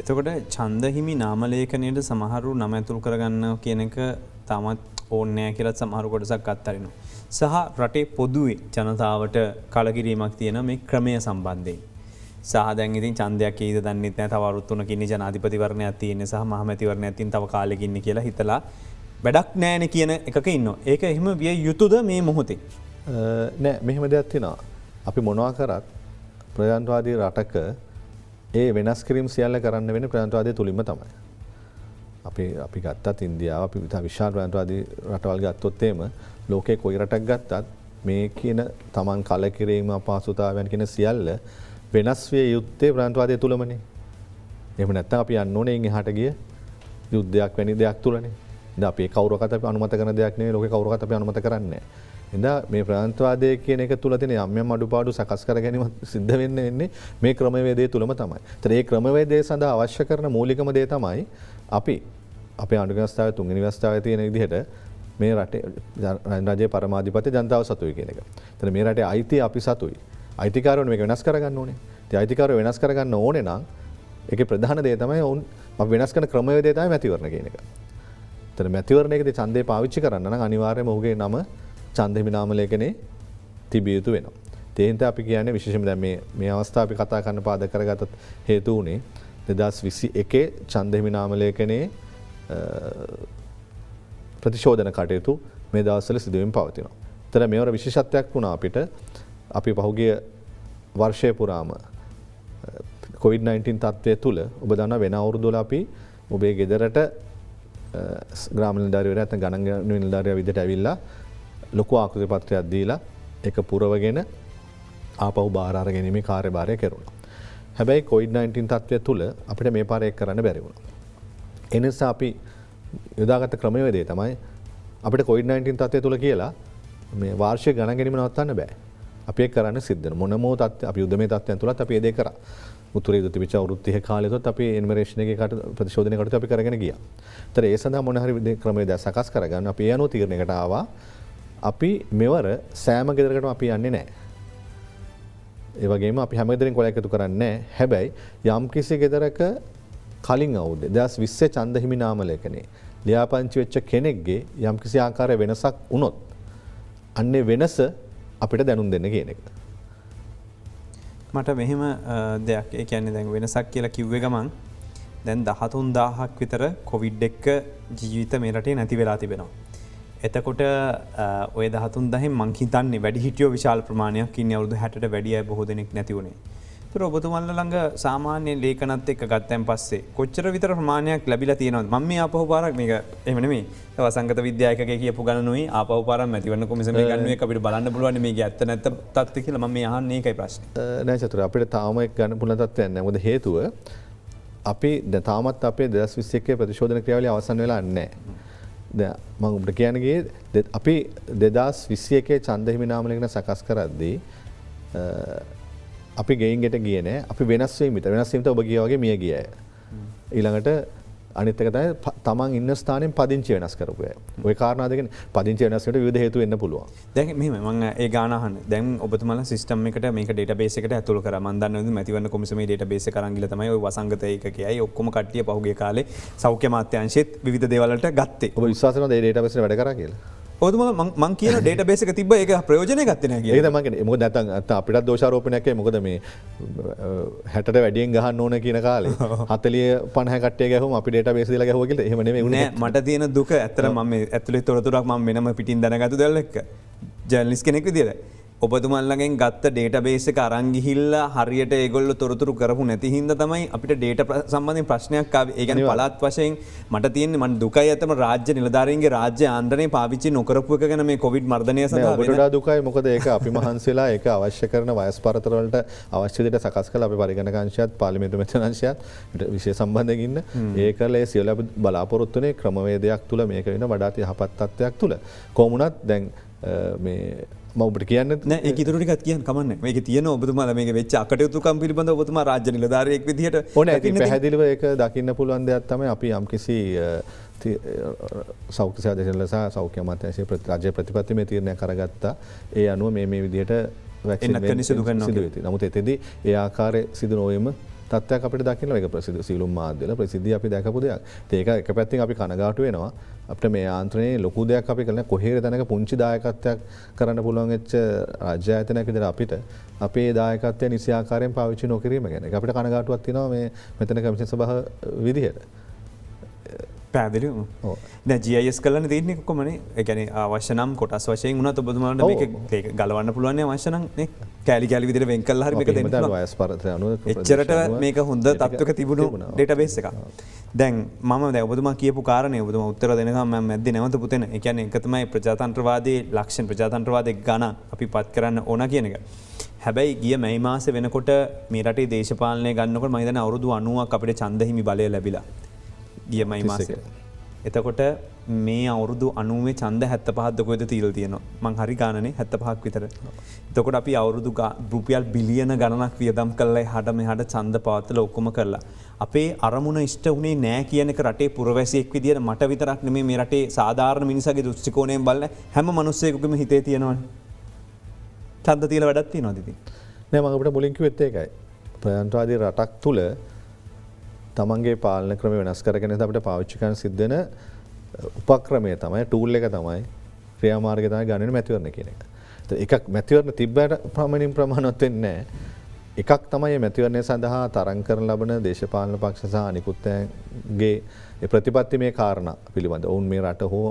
එතකොට ඡන්ද හිමි නාම ලේඛනයේ සමහරු නම ඇතුළු කරගන්න කියන එක තාමත් ඕනේ නැහැ කියලා සමහරු කොටසක් අත්හරිනවා. සහ රටේ පොදුවේ ජනතාවට කලකිරීමක් තියෙන මේ ක්‍රමය සම්බන්ධයෙන්. සහ දැන් ඉතින් ඡන්දයක් කීයද දන්නේ නැහැ. තව අවුරුදු 3කින් ජනාධිපතිවරණයක් තියෙන්නේ සහ මහමැතිවරණයක් තියෙන තව කාලෙකින් ඉන්නේ කියලා හිතලා වැඩක් නැහැනේ කියන එකක ඉන්නවා. ඒක එහෙම විය යුතුද මේ මොහොතේ? නෑ මෙහෙම දෙයක් තියෙනවා. අපි මොනවා කරත් ප්‍රජාතන්ත්‍රවාදී රටක ඒ වෙනස් කිරීම සියල්ල කරන්න වෙන්නේ ප්‍රජාතන්ත්‍රවාදය තුලින්ම තමයි. අපි ගත්තත් ඉන්දියාව අපි විශාල ප්‍රජාතන්ත්‍රවාදී රටවල් ගත්තොත් එහෙම ලෝකේ කොයි රටක් ගත්තත් මේ කියන තමන් කලකිරීම අපහසුතාවයන් කියන සියල්ල වෙනස් විය යුත්තේ ප්‍රජාතන්ත්‍රවාදය තුලමනේ. එහෙම නැත්නම් අපි යන්න ඕනේ එහාට ගිය යුද්ධයක් වැනි දෙයක් තුලනේ. ඉතින් අපි කවුරකට අපි අනුමත කරන දෙයක් නෙවෙයි ලෝකේ කවුරකට අපි අනුමත කරන්නේ නැහැ. ඉතින් මේ ප්‍රජාතන්ත්‍රවාදය කියන එක තුල තියෙන යම් යම් අඩුපාඩු සකස් කර ගැනීම සිද්ධ වෙන්නේ මේ ක්‍රමවේදය තුලම තමයි. ඒතර මේ ක්‍රමවේදය සඳහා අවශ්‍ය කරන මූලිකම දේ තමයි අපි අපේ ආණ්ඩුක්‍රම ව්‍යවස්ථාවේ තුන්වෙනි ව්‍යවස්ථාවේ තියෙන විදිහට මේ රටේ රජයේ පරමාධිපති ජනතාව සතුයි කියන එක. එතන මේ රටේ අයිතිය අපි සතුයි. අයිතිකාරයෝ මේක වෙනස් කරගන්න ඕනේ. ඉතින් අයිතිකාරයෝ වෙනස් කරගන්න ඕනේ නම් ඒකේ ප්‍රධාන දේ තමයි ඔවුන් අපි වෙනස් කරන ක්‍රමවේදය තමයි මැතිවරණ කියන එක. එතන මැතිවරණයකදී ඡන්දේ පාවිච්චි කරන්න නම් අනිවාර්යයෙන්ම ඔහුගේ නම ඡන්ද හිමි නාම ලේඛනේ තිබිය යුතු වෙනවා. ඒ හින්දා අපි කියන්නේ විශේෂයෙන්ම දැන් මේ අවස්ථාව අපි කතා කරන්න පාදක කරගත්ත හේතු උනේ 2021 ඡන්ද හිමි නාම ලේඛනේ ප්‍රතිශෝධන කටයුතු මේ දවස්වල සිදුවීම් පවතිනවා. ඒතර මේවර විශේෂත්වයක් වුණා අපිට අපි පහුගිය වර්ෂය පුරාම COVID-19 තත්ත්වය තුල ඔබ දන්නා වෙන අවුරුදු වල අපි ඔබේ ගෙදරට ග්‍රාම නිලධාරිවරයා නැත්නම් ගණන් නිලධාරියා විදිහට ඇවිල්ලා ලොකු ආකෘති පත්‍රයක් දීලා ඒක පුරවගෙන ආපහු බාර අර ගැනීමේ කාර්යභාරය කෙරුණා. හැබැයි COVID-19 තත්ත්වය තුල අපිට මේ පාර ඒක කරන්න බැරි වුණා. ඒ නිසා අපි යොදාගත්ත ක්‍රමවේදය තමයි අපිට COVID-19 තත්ත්වය තුල කියලා මේ වාර්ෂික ගණන් ගැනීම නවත්තන්න බෑ. අපි ඒක කරන්න සිද්ධ වෙන මොනමෝ තත්ත්ව අපි යුද්ධමය තත්ත්වයන් තුලත් අපි ඒ දේ කරා. උතුරේ තිබිච්ච අවුරුදු 30 කාලෙ තුලත් අපි එන්මරේෂන් එකේ ප්‍රතිශෝධනය කටයුතු අපි කරගෙන ගියා. ඒතර ඒ සඳහා මොන හරි ක්‍රමවේදයක් සකස් කරගන්න අපි ඒ අනුව තීරණයකට ආවා. අපි මෙවර සෑම ගෙදරකටම අපි යන්නේ නැහැ. ඒ වගේම අපි හැම ගෙදරින් කොලයක් එකතු කරන්නේ නැහැ. හැබැයි යම් කිසි ගෙදරක කලින් අවුරුද්දේ 2020 ඡන්ද හිමි නාම ලේඛනේ ලියාපදිංචි වෙච්ච කෙනෙක්ගේ යම් කිසි ආකාරයේ වෙනසක් වුණොත් අන්නේ වෙනස අපිට දැනුම් දෙන්න කියන එක. මට මෙහෙම දෙයක් ඒ කියන්නේ දැන් වෙනසක් කියලා කිව්වේ ගමන් දැන් 13000ක් විතර කොවිඩ් එක්ක ජීවිත මේ රටේ නැති වෙලා තිබෙනවා. එතකොට ඔය 13000න් මං හිතන්නේ වැඩිහිටියෝ විශාල ප්‍රමාණයක් ඉන්නේ අවුරුදු 60ට වැඩි අය බොහෝ දෙනෙක් නැති වුණේ. ඒතර ඔබතුමන්ලා ළඟ සාමාන්‍ය ලේඛනත් එක්ක ගත්තන් පස්සේ කොච්චර විතර ප්‍රමාණයක් ලැබිලා තියෙනවද? මම මේ ආපහු පාරක් මේක එහෙම නෙමෙයි. වසංගත විද්‍යායකගේ කියපු ගණනුයි ආපහු පාරක් මැතිවරණ කොමිසමේ ගණනුවේ අපිට බලන්න පුළුවන් මේක ඇත්ත නැත්ත තත්ත්ව කියලා මම මේ අහන්නේ ඒකයි ප්‍රශ්නේ. නෑ චතුර අපිට තාම ඒක ගන්න පුළුවන් තත්ත්වයක් නෑ. මොකද හේතුව අපි තාමත් අපේ 2021 ප්‍රතිශෝධන ක්‍රියාවලිය අවසන් වෙලා නැහැ. දැන් මම ඔබට කියන්නේ අපි 2021 ඡන්ද හිමි නාම ලේඛන සකස් කරද්දී අපි ගෙයින් ගෙට ගියේ නෑ. අපි වෙනස් වීම විතර වෙනස් වීමට ඔබ ගියා වගේ මිය ගිය අය. ඊළඟට අනිත් එක තමයි තමන් ඉන්න ස්ථානෙන් පදිංචි වෙනස් කරපු අය. ওই කාරණා දෙකෙන් පදිංචි වෙනස් වලට විවිධ හේතු වෙන්න පුළුවන්. දැන් මෙහෙම මම ඒ ගාන අහන්නේ. දැන් ඔබතුමාලා සිස්ටම් එකට මේක ඩේටාබේස් එකට ඇතුළු කරා. මම දන්නවා මැතිවරණ කොමිසමේ ඩේටාබේස් එක අරන් ගිහලා තමයි ওই වසංගත ඒකකයයි ඔක්කොම කට්ටිය පහුගිය කාලේ සෞඛ්‍ය අමාත්‍යාංශෙත් විවිධ දේවල් වලට ගත්තේ. ඔබ විශ්වාස කරනවද මේ ඩේටාබේස් එක වැඩ කරා කියලා? ඔතුම මං කියන ඩේට බේසක තිබ එක ප්‍රයෝජනය ගත්තන ඒ මගේ මොක නැත අපිට දෝෂාරෝපනයක් මොකද මේ හැට වැඩියෙන් ගහන්න ඕන කියන කාලේ හතලිය පණහකට ගැහම අපි ඩේට බේසිල ගැහවගල හමන නෑ මට තියෙන දුක ඇතර ම ඇතුළේ තොරතුරක් ම වෙනම පිටින් දැනගතු දැල්ලෙක් ජැල්ලිස් කෙනෙක් විදිර. ඔබතුමල්ලගෙන් ගත්ත ඩේට බේසක අරංගිහිල්ල හරියට ඒගොල්ල තොරතුරු කරපු නැති හිද තමයි අපිට ඩේට සම්බන්ධය ප්‍රශ්නයක් ඒගන පලත් වශයෙන් මට තියන මන් දුකයි ඇතම රාජ්‍ය නිලධාරන්ගේ රාජ්‍ය ආන්දරය පාවිච්චි නොකරපු එක ගැන මේ කොවිඩ් මර්ධනය ට දුකයි මොකද ඒක අපි මහන්සේලා එක අවශ්‍ය කරන වයස් පරතරවලට අවශ්‍යදයට සකස් කල අපි පරිගණකංශයත් පාලිමිතු මෙතනංශයත් විශය සම්බන්ධගන්න ඒකලේ සියල බලාපොරොත්තුනේ ක්‍රමවේදයක් තුළ මේක වෙන වඩාත් යහපත් තත්වයක් තුළ කොමුණත් දැන් මේ මවබට කියන්න ඒ තුරටිකත් කියන් කමන්න මේක තියන ඔබතුමා මේ වෙච් අකටයුතුකම් පිළිබඳ ඔබතුම රාජ්‍ය නිලධාරයෙක් විදිහට ඕන පැහැදිලිව එක දකින්න පුළුවන් දෙයක් තමයි අපි යම්කිසි සෞඛ්‍ය දේශන ලෙස සෞඛ්‍ය අමාත්‍යාංශයේ රාජ්‍ය ප්‍රතිපත්තිමය තීරණයක් කරගත්තා. ඒ අනුව මේ විදිහට වැක්සින් සිදු වෙති. නමුත් එතෙදී ඒ ආකාරයේ සිදු නොවීම තත්ත්වයක් අපිට දකින්න එක ප්‍රසිද්ධ සීලුම් මාධ්‍යවල ප්‍රසිද්ධිය අපි දැකපු දෙයක්. ඒක එක පැත්තෙන් අපි කනගාටු වෙනවා. අපිට මේ ආන්ත්‍රණයේ ලොකු දෙයක් අපි කරන කොහේර තැනක පුංචි දායකත්වයක් කරන්න පුළුවන් වෙච්ච රාජ්‍ය ආයතනයක විතර අපිට අපේ දායකත්වය නිසි ආකාරයෙන් පාවිච්චි නොකිරීම ගැන. ඒක අපිට කනගාටුවක් තියෙනවා මේ මෙතන කමිෂන් සභාව විදිහට. පැදිලි ජස් කලන තියනෙ කොමන එකන අවශ්‍යනම් කොටස් වශයෙන් වුණ ඔබතුමාට මේක ගලවන්න පුළුවන් අවශ්‍යන කෑලි කෑලි විදිර වෙන්කල් හරි වයස් පරතයනු එච්චරට මේක හොඳ තත්වක තිබුණු ඩේට බේස් එක දැන් ම දැවතුම කියපු කාරන ඔබතුම උත්තර දෙනකම මැද නැවත පුතන එකන එකතමයි ප්‍රජාතන්ත්‍රවාදේ ලක්ෂණ ප්‍රජාතන්ත්‍රවාදය ගණ අපි පත් කරන්න ඕන කියන එක. හැබැයි ගිය මැයි මාස වෙනකොට මේ රටේ දේශපාලනය ගන්නකොට මහිතන අවුරුදු 90ක් අපිට ඡන්දහිමි බලය ලැබිලා. ගියමයි මාසය. එතකොට මේ අවුරුදු අනුවේ ඡන්ද 75ක්ද තීරල් තියෙනවා. මං හරි ගානනේ 75ක් විතර. එතකොට අපි අවුරුදු රුපියල් බිලියන ගණනක් වියදම් කළා එහාට මෙහාට ඡන්ද පවත්වලා ඔක්කොම කළා. අපේ අරමුණ ඉෂ්ට වුණේ නෑ කියන එක රටේ පුරවැසියෙක් විදියට මට විතරක් නෙමෙයි මේ රටේ සාධාරණ මිනිසාගේ දෘෂ්ටි කෝණයෙන් බලන හැම මිනිස්සෙකුගේම හිතේ තියෙනවනේ. ඡන්ද තියලා වැඩක් තියනවාද ඉතින්? නෑ මම අපිට මුලින් කිව්වෙත් ඒකයි. ප්‍රජාතන්ත්‍රවාදී රටක් තුල තමන්ගේ පාලන ක්‍රම වෙනස් කරගෙන අපිට පාවිච්චි කරන්න සිද්ධ වෙන උපක්‍රමය තමයි ටූල් එක තමයි ක්‍රියාමාර්ගය තමයි ගණන මැතිවරණ කියන එක. එකක් මැතිවරණ තිබ්බට ප්‍රමාණින් ප්‍රමාණවත් වෙන්නේ නැහැ. එකක් තමයි මැතිවරණය සඳහා තරඟ කරන ලබන දේශපාලන පක්ෂ සහ අනිකුත්ගේ ප්‍රතිපත්තිමය කාරණා පිළිබඳ ඔවුන් මේ රට හෝ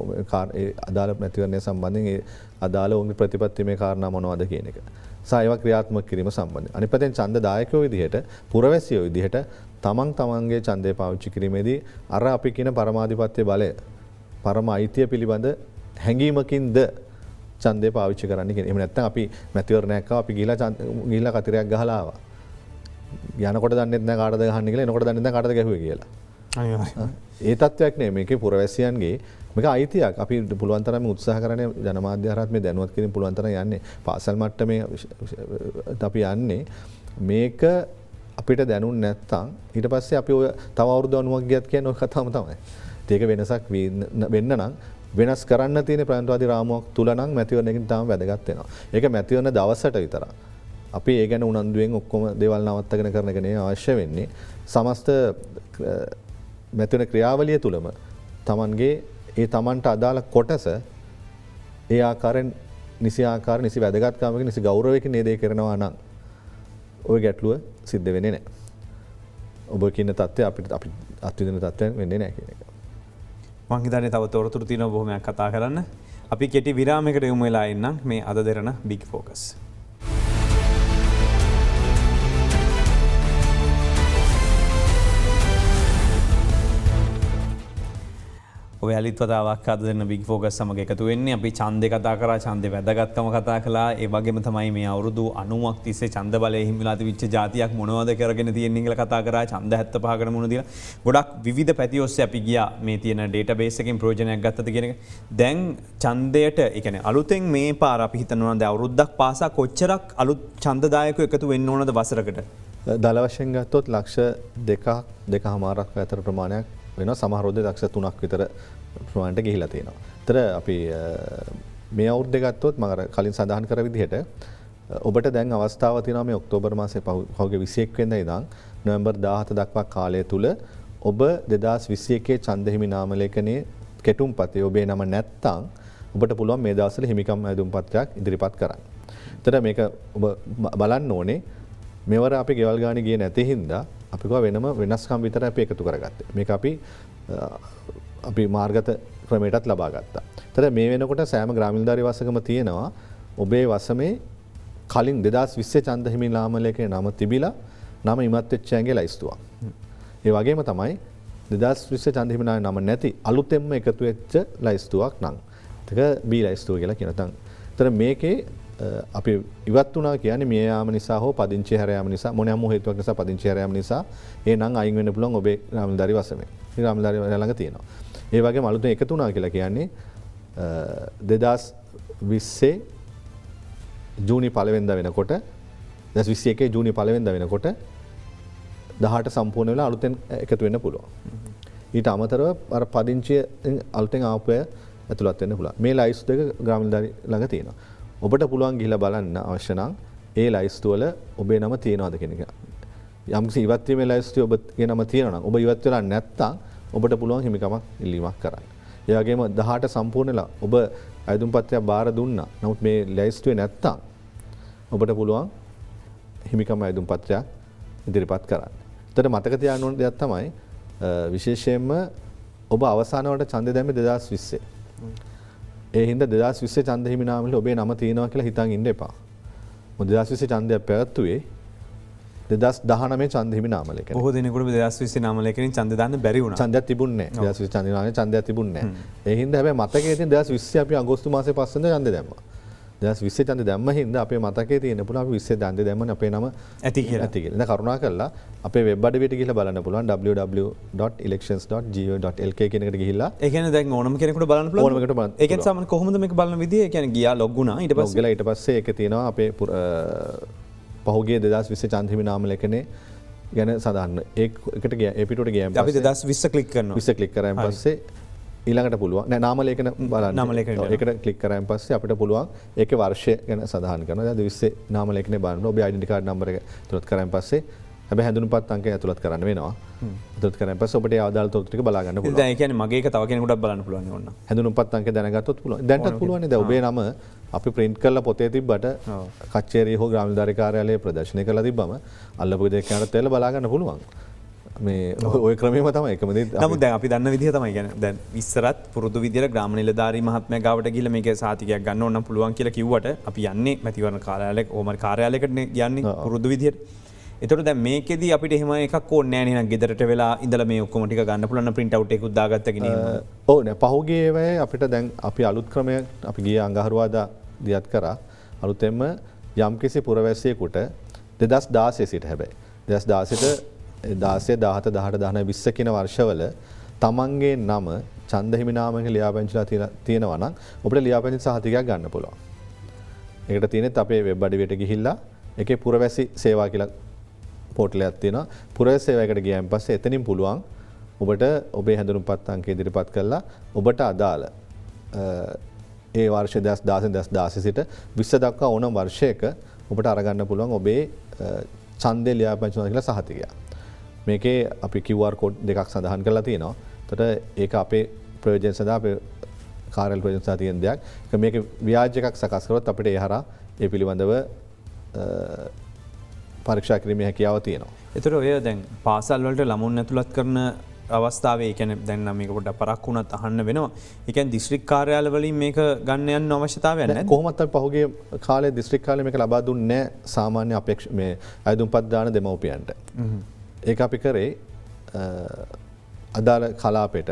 අදාළ මැතිවරණය සම්බන්ධයෙන් ඒ අදාළ ඔවුන්ගේ ප්‍රතිපත්තිමය කාරණා මොනවද කියන එක. සායව ක්‍රියාත්මක කිරීම සම්බන්ධයෙන්. අනිත් පැත්තෙන් ඡන්ද දායකයෝ විදිහට පුරවැසියෝ විදිහට තමන්ගේ ඡන්දය පාවිච්චි කිරීමේදී අර අපි කියන පරමාධිපත්‍ය බලය පරම අයිතිය පිළිබඳ හැඟීමකින්ද ඡන්දය පාවිච්චි කරන්න කියන. එහෙම නැත්නම් අපි මැතිවරණයක් අපි ගිහිලා කතරයක් ගහලා ආවා. යනකොට දන්නේ නැහැ කාටද ගහන්නේ කියලා එනකොට දන්නේ නැහැ කාටද ගැහුවේ කියලා. අනිවාර්යයෙන්. ඒ තත්වයක් නෙමෙයි මේකේ පුරවැසියන්ගේ මේක අයිතියක්. අපි පුළුවන් තරම් උත්සාහ කරන්නේ ජනමාධ්‍ය හරහාත් මේ දැනුවත් කිරීම පුළුවන් තරම් යන්නේ පාසල් මට්ටමේ අපි යන්නේ මේක අපිට දැනුන් නැත්තම් ඊට පස්සේ අපි ඔය තව අවුරුදු 90ක් ගියත් කියන්නේ ඔය කතාවම තමයි. ඒක වෙනසක් වෙන්න නම් වෙනස් කරන්න තියෙන ප්‍රජාතන්ත්‍රවාදී රාමුවක් තුල නම් මැතිවරණයකින් තාම වැදගත් වෙනවා. ඒක මැතිවරණ දවසට විතරක්. අපි ඒ ගැන උනන්දුවෙන් ඔක්කොම දේවල් නවත්තගෙන කරන එක නේ අවශ්‍ය වෙන්නේ. සමස්ත මැතිවරණ ක්‍රියාවලිය තුලම තමන්ට අදාළ කොටස ඒ ආකාරයෙන් නිසි වැදගත්කමකින් නිසි ගෞරවයකින් මේ දේ කරනවා නම් ඔය ගැටලුව සිද්ධ වෙන්නේ නැහැ. ඔබ කියන තත්ත්වය අපිට අත්විඳින තත්ත්වයක් වෙන්නේ නැහැ කියන එක. මං හිතන්නේ තව තොරතුරු තියෙනවා බොහොමයක් කතා කරන්න. අපි කෙටි විරාමයකට යමු වෙලා ඉන්නම් මේ අද දෙරණ බිග් ෆෝකස්. ඔය අලිත්වතාවක් අද දෙන්න බිග් ෆෝකස් සමග එකතු වෙන්නේ. අපි ඡන්දේ කතා කරා, ඡන්දේ වැදගත්කම කතා කළා. ඒ වගේම තමයි මේ අවුරුදු 90ක් තිස්සේ ඡන්ද බලය හිමිලා තිබිච්ච જાතියක් මොනවද කරගෙන තියෙන්නේ කියලා කතා කරා. ඡන්ද 75කට මුණ දීලා ගොඩක් විවිධ පැති ඔස්සේ අපි ගියා මේ තියෙන ඩේටාබේස් එකෙන් ප්‍රයෝජනයක් ගත්තද කියන එක. දැන් ඡන්දයට, ඒ කියන්නේ අලුතෙන් මේ පාර අපි හිතනවා දැන් අවුරුද්දක් පාසා කොච්චරක් අලුත් ඡන්දදායකයෝ එකතු වෙන්න ඕනද වසරකට? දල වශයෙන් ගත්තොත් ලක්ෂ 2.5ක් අතර ප්‍රමාණයක් වෙනවා. සමහර රෝදේ ලක්ෂ 3ක් විතර ප්‍රමාණයට ගිහිලා තියෙනවා. ඒතර අපි මේ අවුරුද්දේ ගත්තොත් මම අර කලින් සඳහන් කර විදිහට ඔබට දැන් අවස්ථාව තියෙනවා මේ ඔක්තෝබර් මාසේ පහුගිය 21 වෙනිදා ඉඳන් නොවැම්බර් 17 දක්වා කාලය තුල ඔබ 2021 ඡන්ද හිමි නාම ලේඛනයේ කෙටුම්පතේ ඔබේ නම නැත්තම් ඔබට පුළුවන් මේ දවස්වල හිමිකම් ඇදුම් පත්‍රයක් ඉදිරිපත් කරන්න. එතකොට මේක ඔබ බලන්න ඕනේ මෙවර අපි ගෙවල් ගානේ ගියේ නැති හින්දා අපි කව වෙනම වෙනස්කම් විතර අපි එකතු කරගත්තේ. මේක අපි මාර්ගත ක්‍රමයටත් ලබා ගත්තා. එතකොට මේ වෙනකොට සෑම ග්‍රාමීණ නිලධාරී වසකම තියෙනවා ඔබේ වසමේ කලින් 2020 ඡන්ද හිමි නාම ලේඛනයේ නම තිබිලා නම ඉමත් වෙච්ච අයගේ ලයිස්තුවක්. ඒ වගේම තමයි 2020 ඡන්ද හිමි නාමයේ නම නැති අලුතෙන්ම එකතු වෙච්ච ලයිස්තුවක් නම්. ඒක B ලයිස්තුව කියලා කියන තන්. ඒතර මේකේ අපි ඉවත් වුණා කියන්නේ මිය යාම නිසා හෝ පදිංචි හැර යාම නිසා මොනෑම හේතුවක් නිසා පදිංචි හැර යාම නිසා ඒ නම් අයින් වෙන්න පුළුවන් ඔබේ ග්‍රාමීණ නිලධාරී වසමේ. ඒ ග්‍රාමීණ නිලධාරී ළඟ තියෙනවා. ඒ වගේම අලුතෙන් එකතු වුණා කියලා කියන්නේ 2020 ජූනි 1 වෙනිදා වෙනකොට 2021 ජූනි 1 වෙනිදා වෙනකොට 18 සම්පූර්ණ වෙලා අලුතෙන් එකතු වෙන්න පුළුවන්. ඊට අමතරව අර පදිංචිය අලුතෙන් ආපු අය ඇතුළත් වෙන්න පුළුවන්. මේ ලයිස්ට් දෙක ග්‍රාමීණ නිලධාරී ළඟ තියෙනවා. ඔබට පුළුවන් ගිහිල්ලා බලන්න අවශ්‍ය නම් ඒ ලයිස්ට් වල ඔබේ නම තියෙනවද කියන එක. යම්කිසි ඉවත් වීමේ ලයිස්ට් ඔබගේ නම තියෙනවා නම් ඔබ ඉවත් වෙලා නැත්නම් ඔබට පුළුවන් හිමිකමක් ඉල්ලීමක් කරන්න. ඒ වගේම 18 සම්පූර්ණලා ඔබ අයදුම් පත්‍රයක් බාර දුන්නා. නමුත් මේ ලයිස්ට්ුවේ නැත්නම් ඔබට පුළුවන් හිමිකම අයදුම් පත්‍රයක් ඉදිරිපත් කරන්න. එතකොට මතක තියාගන්න ඕන දෙයක් තමයි විශේෂයෙන්ම ඔබ අවසාන වලට ඡන්දය දැම්මේ 2020. ඒ හින්දා 2020 ඡන්ද හිමි නාමවල ඔබේ නම තියෙනවා කියලා හිතන් ඉන්න එපා. මොකද 2020 ඡන්දයක් පැවැත්වුවේ 2019 ඡන්ද හිමි නාම ලේඛනය. බොහෝ දිනෙකට 2020 නාම ලේඛනයෙන් ඡන්ද දාන්න බැරි වුණා. ඡන්දයක් තිබුණේ නැහැ. 2020 ඡන්ද නාමයේ ඡන්දයක් තිබුණේ නැහැ. ඒ හින්දා හැබැයි මතකයේ තියෙන 2020 අපි අගෝස්තු මාසේ 5 වෙනිදා ඡන්දය දැම්මා. 2020 ඡන්දය දැම්ම හින්දා අපේ මතකයේ තියෙන පුළුවන් අපි 20 ඡන්දය දැම්මනේ අපේ නම ඇති කියලා. දැන් කරුණාකරලා අපේ වෙබ් අඩවියට ගිහිල්ලා බලන්න පුළුවන් www.elections.go.lk කියන එකට ගිහිල්ලා. ඒ කියන්නේ දැන් ඕනම කෙනෙකුට බලන්න පුළුවන්. ඕනම කෙනෙකුට බලන්න. ඒ කියන්නේ සාමාන්‍ය කොහොමද මේක බලන විදිය? ඒ කියන්නේ ගියා ලොග් වුණා ඊට පස්සේ ඊට පස්සේ ඒකේ තියෙනවා අපේ පහුගිය 2020 ඡන්ද හිමි නාම ලේඛනයේ ගැන සඳහන්. ඒකට ගියා ඒ පිටුවට ගියාම අපි 2020 ක්ලික් කරනවා. 20 ක්ලික් කරාන් පස්සේ ඊළඟට පුළුවන් නෑ නාම ලේඛන බලන්න. නාම ලේඛන ඒකට ක්ලික් කරාන් පස්සේ අපිට පුළුවන් ඒකේ වර්ෂය ගැන සඳහන් කරනවා. දැන් 20 නාම ලේඛනේ බලන්න ඔබේ ඩෙන්ටි කාඩ් නම්බර එක ඇතුළත් කරාන් පස්සේ හැබැයි හැඳුනුම්පත් අංකය ඇතුළත් කරන්න වෙනවා. ඇතුළත් කරාන් පස්සේ ඔබට ඒ ආදාළ තොරතුරු ටික බලා ගන්න පුළුවන්. දැන් ඒ කියන්නේ මගේ එක තව කෙනෙකුටත් බලන්න පුළුවන් නේ ඕන. හැඳුනුම්පත් අංකය දැනගත්තොත් පුළුවන්. දැන්ටත් පුළුවන් නේ. දැන් ඔබේ නම අපි print කරලා පොතේ තිබ්බට කච්චේරිය හෝ ග්‍රාමීණ නිලධාරී කාර්යාලයේ ප්‍රදර්ශනය කරලා තිබ්බම අල්ලපු දෙයක් යනට තෙල බලා ගන්න පුළුවන්. මේ ඔය ක්‍රමයම තමයි එකම දේ. නමුත් දැන් අපි දන්න විදිහ තමයි කියන්නේ දැන් ඉස්සරත් පුරුදු විදියට ග්‍රාමීණ නිලධාරී මහත්මයා ගාවට ගිහිල්ලා මේකේ සාතිකයක් ගන්න ඕන නම් පුළුවන් කියලා කිව්වට අපි යන්නේ මැතිවරණ කාර්යාලයක ඕමරි කාර්යාලයකට යන්නේ පුරුදු විදියට. ඒතකොට දැන් මේකෙදි අපිට එහෙම එකක් ඕනේ නැහැ නේද? ගෙදරට වෙලා ඉඳලා මේ ඔක්කොම ටික ගන්න පුළුවන් print out එකකුත් දාගත්ත කෙනෙක්. ඔව් නෑ පහුගිය ඒවායේ අපිට දැන් අපි අලුත් ක්‍රමයක් අපි ගිය අඟහරුවාදා දියත් කරා. අලුතෙන්ම යම්කිසි පුරවැසියෙකුට 2016 සිට හැබැයි 2016ට 16 17 18 19 20 කියන වර්ෂවල තමන්ගේ නම ඡන්ද හිමි නාමයක ලියාපදිංචිලා තියෙනවා නම් ඔබට ලියාපදිංචි සහතිකයක් ගන්න පුළුවන්. ඒකට තියෙනෙත් අපේ වෙබ් අඩවියට ගිහිල්ලා ඒකේ පුරවැසි සේවා කියලා පෝටලයක් තියෙනවා. පුරවැසි සේවයකට ගියන් පස්සේ එතනින් පුළුවන් ඔබට ඔබේ හැඳුනුම්පත් අංකය ඉදිරිපත් කරලා ඔබට අදාළ ඒ වර්ෂ 2016 සිට 20 දක්වා ඕනම වර්ෂයක ඔබට අරගන්න පුළුවන් ඔබේ ඡන්දේ ලියාපදිංචි කියලා සහතිකයක්. මේකේ අපි QR කෝඩ් දෙකක් සඳහන් කරලා තියෙනවා. එතකොට ඒක අපේ ප්‍රයෝජන සඳහා අපේ කාර්යාල ප්‍රයෝජන සඳහා තියෙන දෙයක්. මේක ව්‍යාජ එකක් සකස් කරොත් අපිට ඒ හරහා ඒ පිළිබඳව පරීක්ෂා කිරීමේ හැකියාව තියෙනවා. ඒතර ඔය දැන් පාසල් වලට ළමුන් ඇතුළත් කරන අවස්ථාවේ ඒ කියන්නේ දැන් නම් මේක පොඩ්ඩක් පරක්කු වුණත් අහන්න වෙනවා. ඒ කියන්නේ දිස්ත්‍රික් කාර්යාල වලින් මේක ගන්න යන්න අවශ්‍යතාවයක් නැහැ. කොහොමත් අපි පහුගිය කාලේ දිස්ත්‍රික් කාලේ මේක ලබා දුන්නේ නැහැ සාමාන්‍ය මේ අයදුම්පත් දාන දෙමව්පියන්ට. ඒක අපි කරේ අදාළ කලාපයට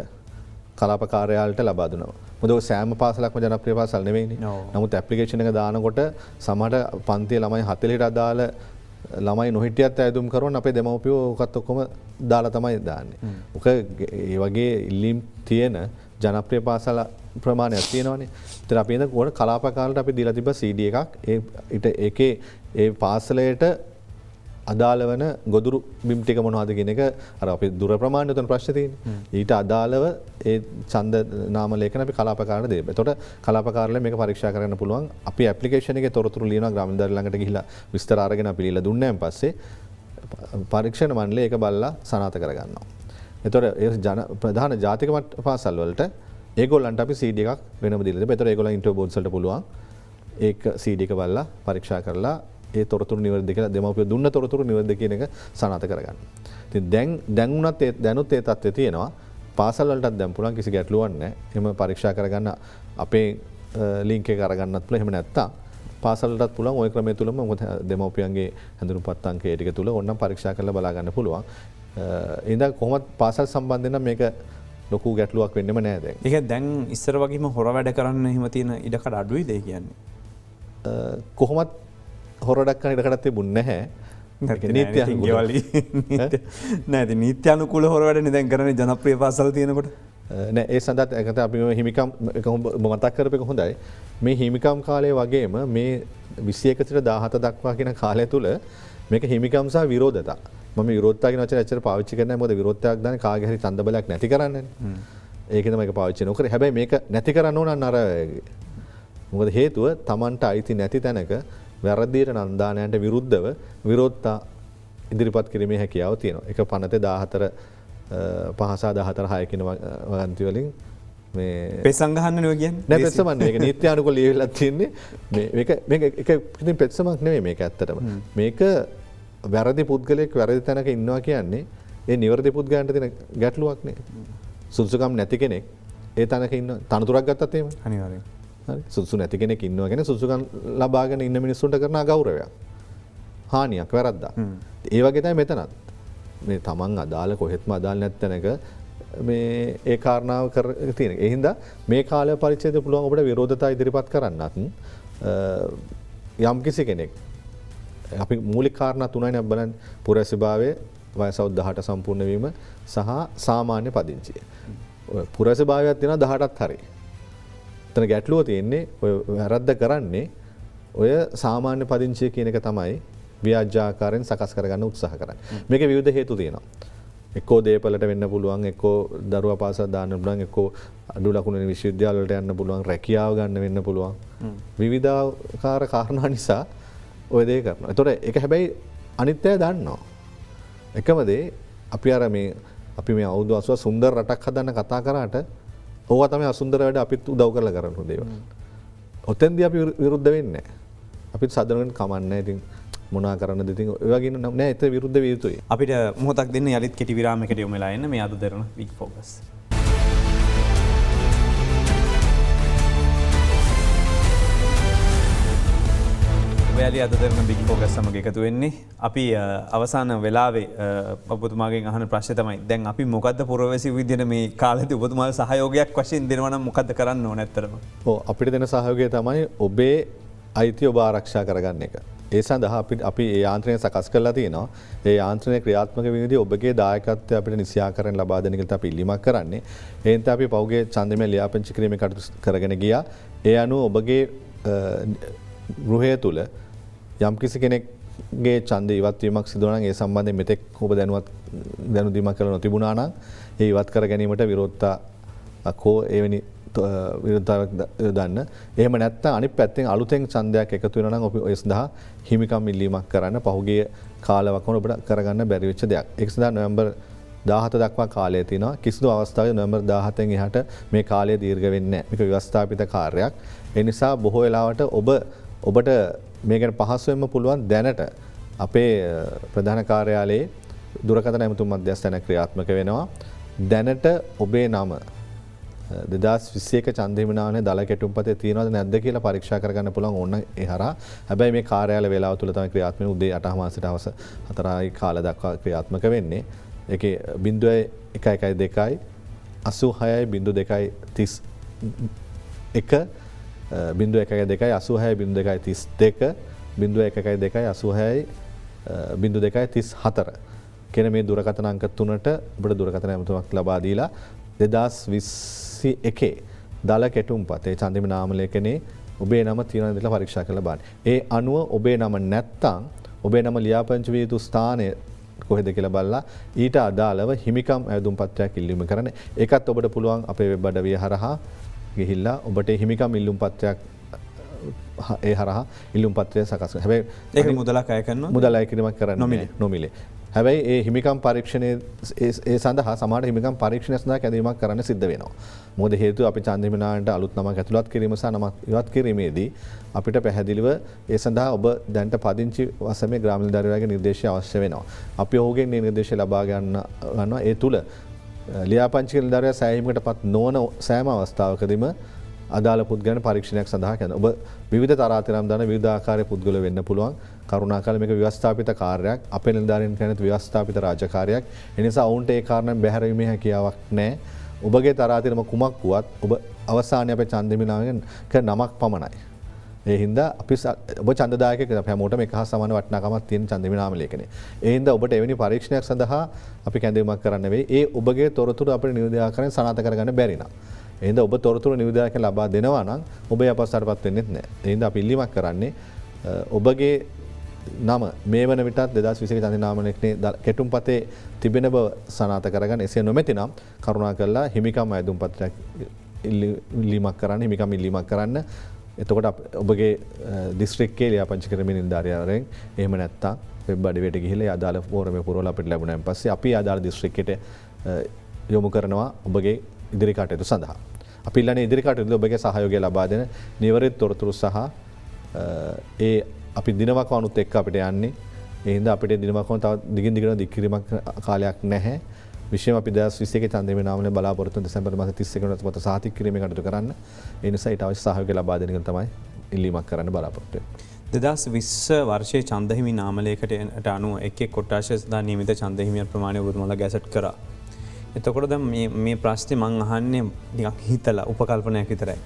කලාප කාර්යාලයට ලබා දුන්නා. මොකද ඔය සෑම පාසලක්ම ජනප්‍රිය පාසල් නෙවෙයිනේ. නමුත් ඇප්ලිකේෂන් එක දානකොට සමහර පන්තියේ ළමයි 40ට අදාළ ළමයි නොහිටියත් ඇයදුම් කරන අපේ දෙමව්පියෝ ඔකත් ඔක්කොම දාලා තමයි දාන්නේ. ඔක ඒ වගේ ඉල්ලීම් තියෙන ජනප්‍රිය පාසල ප්‍රමාණයක් තියෙනවානේ. ඒතර අපි එන කොට කලාප කාලේට අපි දීලා තිබ්බ CD එකක් ඒකේ ඒ පාසලයට අදාළ වෙන ගොදුරු බිම් ටික මොනවද කියන එක අර අපි දුර ප්‍රමාණය උතන ප්‍රශ්නේ තියෙන්නේ. ඊට අදාළව ඒ ඡන්ද නාම ලේඛන අපි කලාපකාරට දෙන්න. එතකොට කලාපකාරලෙන් මේක පරීක්ෂා කරන්න පුළුවන්. අපි ඇප්ලිකේෂන් එකේ තොරතුරු ලියනවා ග්‍රාමීණ නිලධාරී ළඟට ගිහිල්ලා විස්තර අරගෙන අපි ලියලා දුන්නාන් පස්සේ පරීක්ෂණ මණ්ඩලය ඒක බලලා සනාථ කරගන්නවා. එතකොට ඒ ප්‍රධාන ජාතික පාසල් වලට ඒගොල්ලන්ට අපි CD එකක් වෙනම දීලා දෙනවා. ඒතර ඒගොල්ලන් ඉන්ටර්වයුව බෝඩ්ස් වලට පුළුවන් ඒක CD එක බලලා පරීක්ෂා කරලා ඒ තොරතුරු නිවැරදිද කියලා දෙමව්පියෝ දුන්න තොරතුරු නිවැරදිද කියන එක සනාථ කරගන්න. ඉතින් දැන් උනත් දැනුත් ඒ තත්ත්වය තියෙනවා. පාසල් වලටත් දැන් පුළුවන් කිසි ගැටලුවක් නැහැ. එහෙම පරීක්ෂා කරගන්න අපේ ලින්ක් එක අරගන්නත් පුළුවන්. එහෙම නැත්තම් පාසල් වලටත් පුළුවන් ওই ක්‍රමය තුලම මොකද දෙමව්පියන්ගේ හැඳුනුම්පත් අංකය ටික තුල ඕනනම් පරීක්ෂා කරලා බලා ගන්න පුළුවන්. ඉතින් කොහොමත් පාසල් සම්බන්ධයෙන් නම් මේක ලොකු ගැටලුවක් වෙන්නෙම නෑ දැන්. ඒක දැන් ඉස්සර වගේම හොර වැඩ කරන්න එහෙම තියෙන ඉඩකඩ අඩුයිද ඒ කියන්නේ? කොහොමත් හොරඩක් කරන ඉඩකඩක් තිබුණේ නැහැ. නීති නෑ නීත්‍යානුකූල හොර වැඩනේ දැන් කරන්නේ ජනප්‍රිය පාසල් තියෙනකොට. නෑ ඒ සඳහා ඒකට අපි හිමිකම් මතක් කරපේක හොඳයි. මේ හිමිකම් කාලය වගේම මේ 21 සිට 17 දක්වා කියන කාලය තුල මේක හිමිකම් සහ විරෝධතා. මම විරෝධතා කියන වචනේ ඇත්තට පාවිච්චි කරන්නේ නැහැ. මොකද විරෝධතාවක් දාන්නේ කාගේ හරි ඡන්ද බලයක් නැති කරන්නනේ. ඒකෙන් තමයි ඒක පාවිච්චි නොකරේ. හැබැයි මේක නැති කරන්න ඕන අර මොකද හේතුව Tamanට අයිති නැති තැනක වැරදියට නන්දානයන්ට විරුද්ධව විරෝධතා ඉදිරිපත් කිරීමේ හැකියාව තියෙනවා. ඒක පනතේ 14 5 සහ 14 6 කියන වගන්ති වලින් මේ පෙත්සම් ගහන්න නෙවෙයි කියන්නේ. නෑ පෙත්සමක් නෙවෙයි. ඒක නීත්‍යානුකූල ලියවිලා තියෙන්නේ. මේක ඉතින් පෙත්සමක් නෙවෙයි මේක ඇත්තටම. මේක වැරදි පුද්ගලයෙක් වැරදි තැනක ඉන්නවා කියන්නේ ඒ නිවැරදි පුද්ගලයන්ට තියෙන ගැටලුවක් නේ. සුදුසුකම් නැති කෙනෙක් ඒ තැනක ඉන්න තනතුරක් ගත්තත් එහෙම. අනිවාර්යයෙන්. හරි. සුදුසු නැති කෙනෙක් ඉන්නවා කියන්නේ සුදුසුකම් ලබාගෙන ඉන්න මිනිස්සුන්ට කරන අගෞරවයක්. හානියක් වැරද්දක්. ඒ වගේ තමයි මෙතනත්. මේ තමන් අදාළ කොහෙත්ම අදාළ නැත්නක මේ ඒ කාරණාව කර තියෙන. ඒ හින්දා මේ කාලය පරිච්ඡේදය පුළුවන් ඔබට විරෝධතා ඉදිරිපත් කරන්නත් යම් කිසි කෙනෙක් අපි මූලික කාරණා තුනයි බලන්න පුරවැසිභාවය වයස 18 සම්පූර්ණ වීම සහ සාමාන්‍ය පදිංචිය. පුරවැසිභාවයක් තියෙනවා 18ත් හරි. එතන ගැටලුව තියෙන්නේ ඔය වැරද්ද කරන්නේ ඔය සාමාන්‍ය පදිංචිය කියන එක තමයි ව්‍යාජාකාරයෙන් සකස් කරගන්න උත්සාහ කරන්නේ. මේකේ විවිධ හේතු තියෙනවා. එක්කෝ දේපලට වෙන්න පුළුවන්, එක්කෝ දරුවා පාසල් දාන්න පුළුවන්, එක්කෝ අඩු ලකුණු විශ්වවිද්‍යාල වලට යන්න පුළුවන්, රැකියාව ගන්න වෙන්න පුළුවන්. විවිධාකාර කාරණා නිසා ඔය දේ කරනවා. ඒතොර ඒක හැබැයි අනිත්‍යය දන්නවා. එකම දේ අපි මේ අවුරුදු 80 සුන්දර රටක් හදන්න කතා කරාට ඕවා තමයි අසුන්දර වැඩ අපිත් උදව් කරලා කරන දේවල්. ඔතෙන්දී අපි විරුද්ධ වෙන්නේ නැහැ. අපිත් සාධනයෙන් කමන්නේ. ඉතින් මොනා කරන්නද ඉතින් ඔය වගේ නෑ ඒත් විරුද්ධ විය යුතුයි. අපිට මොහොතක් දෙන්න යලිත් කෙටි විරාමයකට යොමු වෙලා එන්න මේ අද දරන වික් ෆෝකස්. ඔයාලි අද දරන වික් ෆෝකස් සමග එකතු වෙන්නේ අපි අවසාන වෙලාවේ ඔබතුමාගෙන් අහන ප්‍රශ්නේ තමයි දැන් අපි මොකද්ද පුරවැසි විදියට මේ කාලේදී ඔබතුමාගේ සහයෝගයක් වශයෙන් දෙනවා නම් මොකද්ද කරන්න ඕන ඇත්තටම? ඔව් අපිට දෙන සහයෝගය තමයි ඔබේ අයිතිය ඔබ ආරක්ෂා කරගන්න එක. ඒ සඳහා අපි ඒ යාන්ත්‍රණය සකස් කරලා තියෙනවා. ඒ යාන්ත්‍රණය ක්‍රියාත්මක වෙනදී ඔබගේ දායකත්වය අපිට නිසියාකරණ ලබා දෙන එකට අපි ඉල්ලීමක් කරන්නේ. ඒ හින්දා අපි පෞගේ ඡන්දමය ලියාපදිංචි කිරීමේ කටයුතු කරගෙන ගියා. ඒ අනුව ඔබගේ ගෘහය තුල යම්කිසි කෙනෙක්ගේ ඡන්ද ඉවත් වීමක් සිදු වුණා නම් ඒ සම්බන්ධයෙන් මෙතෙක් ඔබ දැනුදීමක් කළ නොතිබුණා නම් ඒ ඉවත් කර ගැනීමට විරෝධතා කෝ එවැනි විරෝධතාවක් දාන්න. එහෙම නැත්නම් අනිත් පැත්තෙන් අලුතෙන් ඡන්දයක් එකතු වෙනවා නම් ඔය සඳහා හිමිකම් ඉල්ලීමක් කරන්න පහුගිය කාලවකම ඔබට කරගන්න බැරි වෙච්ච දෙයක්. ඒක සඳහා නොවැම්බර් 17 දක්වා කාලය තියෙනවා. කිසිදු අවස්ථාවක නොවැම්බර් 17න් එහාට මේ කාලය දීර්ඝ වෙන්නේ නැහැ. මේක ව්‍යවස්ථාපිත කාර්යයක්. ඒ නිසා බොහෝ වෙලාවට ඔබට මේ ගැන පහසුවෙන්ම පුළුවන් දැනට අපේ ප්‍රධාන කාර්යාලයේ දුරකථන ඇමතුම් මධ්‍යස්ථානය ක්‍රියාත්මක වෙනවා. දැනට ඔබේ නම 2021 ඡන්ද හිමිනානේ දල කෙටුම්පතේ තියෙනවද නැද්ද කියලා පරීක්ෂා කරගන්න පුළුවන් ඕන ඒ හරහා. හැබැයි මේ කාර්යාල වේලාව තුල තමයි ක්‍රියාත්මක උදේ 8:00 සිට හවස 4:00 කාල දක්වා ක්‍රියාත්මක වෙන්නේ. ඒකේ 0112 86.231 0112 කියන මේ දුරකථන අංක 3ට ඔබට දුරකථන ඇමතුමක් ලබා දීලා 2021 දල කෙටුම්පතේ ඡන්දෙම නාම ලේඛනේ ඔබේ නම තියෙනවද කියලා පරීක්ෂා කරලා බලන්න. ඒ අනුව ඔබේ නම නැත්තම් ඔබේ නම ලියාපදිංචි විය යුතු ස්ථානය කොහෙද කියලා බලලා ඊට අදාළව හිමිකම් ඇදුම් පත්‍රයක් ඉල්ලීම කරන්න. ඒකත් ඔබට පුළුවන් අපේ වෙබ් අඩවිය හරහා ගිහිල්ලා ඔබට හිමිකම් ඉල්ලුම් පත්‍රයක් ඒ හරහා ඉල්ලුම් පත්‍රය සකස් කරනවා. හැබැයි ඒක මුදලක් අය කරනවා. මුදල් අය කිරීමක් කරන්නේ නොමිලේ. හැබැයි ඒ හිමිකම් පරීක්ෂණය ඒ සඳහා සමහර හිමිකම් පරීක්ෂණය සඳහා කැඳවීමක් කරන්න සිද්ධ වෙනවා. මොකද හේතුව අපි ඡන්ද හිමිනායන්ට අලුත් නමක් ඇතුළත් කිරීම සහ නමක් ඉවත් කිරීමේදී අපිට පැහැදිලිව ඒ සඳහා ඔබ දැනට පදිංචි වසමේ ග්‍රාම නිලධාරියාගේ නිර්දේශය අවශ්‍ය වෙනවා. අපි ඔහුගෙන් මේ නිර්දේශය ලබා ගන්නවා. ඒ තුල ලියාපදිංචි නිලධාරියා සෑහීමකටපත් නොවන සෑම අවස්ථාවකදීම අදාළ පුද්ගලයන් පරීක්ෂණයක් සඳහා කරනවා. ඔබ විවිධ තරාතිරම් දාන විවිධ ආකාරයේ පුද්ගලයෝ වෙන්න පුළුවන්. කරුණාකරලා මේක ව්‍යවස්ථාපිත කාර්යයක්. අපේ නිලධාරීන් කියන්නේ ව්‍යවස්ථාපිත රාජකාරියක්. ඒ නිසා ඔවුන්ට ඒ කාරණාවෙන් බැහැරවීමේ හැකියාවක් නැහැ. ඔබගේ තරාතිරම කුමක් වුවත් ඔබ අවසානයේ අපේ ඡන්ද හිමිනායකගේ නමක් පමණයි. ඒ හින්දා අපි ඔබ ඡන්දදායකයෙක් අපි හැමෝටම එක හා සමාන වටිනාකමක් තියෙන ඡන්ද හිමිනාම ලේඛනය. ඒ හින්දා ඔබට එවැනි පරීක්ෂණයක් සඳහා අපි කැඳවීමක් කරන්න වෙයි. ඒ ඔබගේ තොරතුරු අපේ නිලධාරියාකරෙන් සනාථ කරගන්න බැරි නම්. ඒ හින්දා ඔබ තොරතුරු නිලධාරියාකෙන් ලබා දෙනවා නම් ඔබ අපස්සටපත් වෙන්නේ නැහැ. ඒ හින්දා අපි ඉල්ලීමක් කරන්නේ ඔබගේ නම මේ වන විටත් 2021 ඡන්ද නාම ලේඛනයේ කෙටුම්පතේ තිබෙන බව සනාථ කරගන්න. එසේ නොමැති නම් කරුණාකරලා හිමිකම් අයදුම් පත්‍රයක් ඉල්ලීමක් කරන්න, හිමිකම් ඉල්ලීමක් කරන්න. එතකොට ඔබගේ දිස්ත්‍රික්කයේ ලියාපදිංචි කිරීමේ නිලධාරියාවරෙන් එහෙම නැත්නම් වෙබ් අඩවියට ගිහිල්ලා අදාළ ෆෝරමේ පුරවලා අපිට ලැබුණාන් පස්සේ අපි අදාළ දිස්ත්‍රික්කයට යොමු කරනවා ඔබගේ ඉදිරි කටයුතු සඳහා. අපි ඉල්ලන්නේ ඉදිරි කටයුතු ඔබගේ සහයෝගය ලබා දෙන නිවැරදි තොරතුරු සහ ඒ අපි දිනවකවනුත් එක්ක අපිට යන්නේ. ඒ හින්දා අපිට දිනවකවන තව දිගින් දිගට දික් කිරීමක් කාලයක් නැහැ. විශේෂයෙන් අපි 2021 ඡන්ද හිමිනාමනේ බලාපොරොත්තු දෙසැම්බර් මාස 31 වෙනිදා පොත සාතික කිරීමේ කටයුතු කරන්න. ඒ නිසා ඊට අවශ්‍ය සහයෝගය ලබා දෙන එක තමයි ඉල්ලීමක් කරන්න බලාපොරොත්තු වෙන්නේ. 2020 වර්ෂයේ ඡන්ද හිමි නාමලේඛනයට අනුව එක් එක් කොට්ටාශය සඳහා නියමිත ඡන්ද හිමියන් ප්‍රමාණය ඔබතුමාලා ගැසට් කරා. එතකොට දැන් මේ ප්‍රශ්නේ මම අහන්නේ නිකන් හිතලා උපකල්පනයක් විතරයි.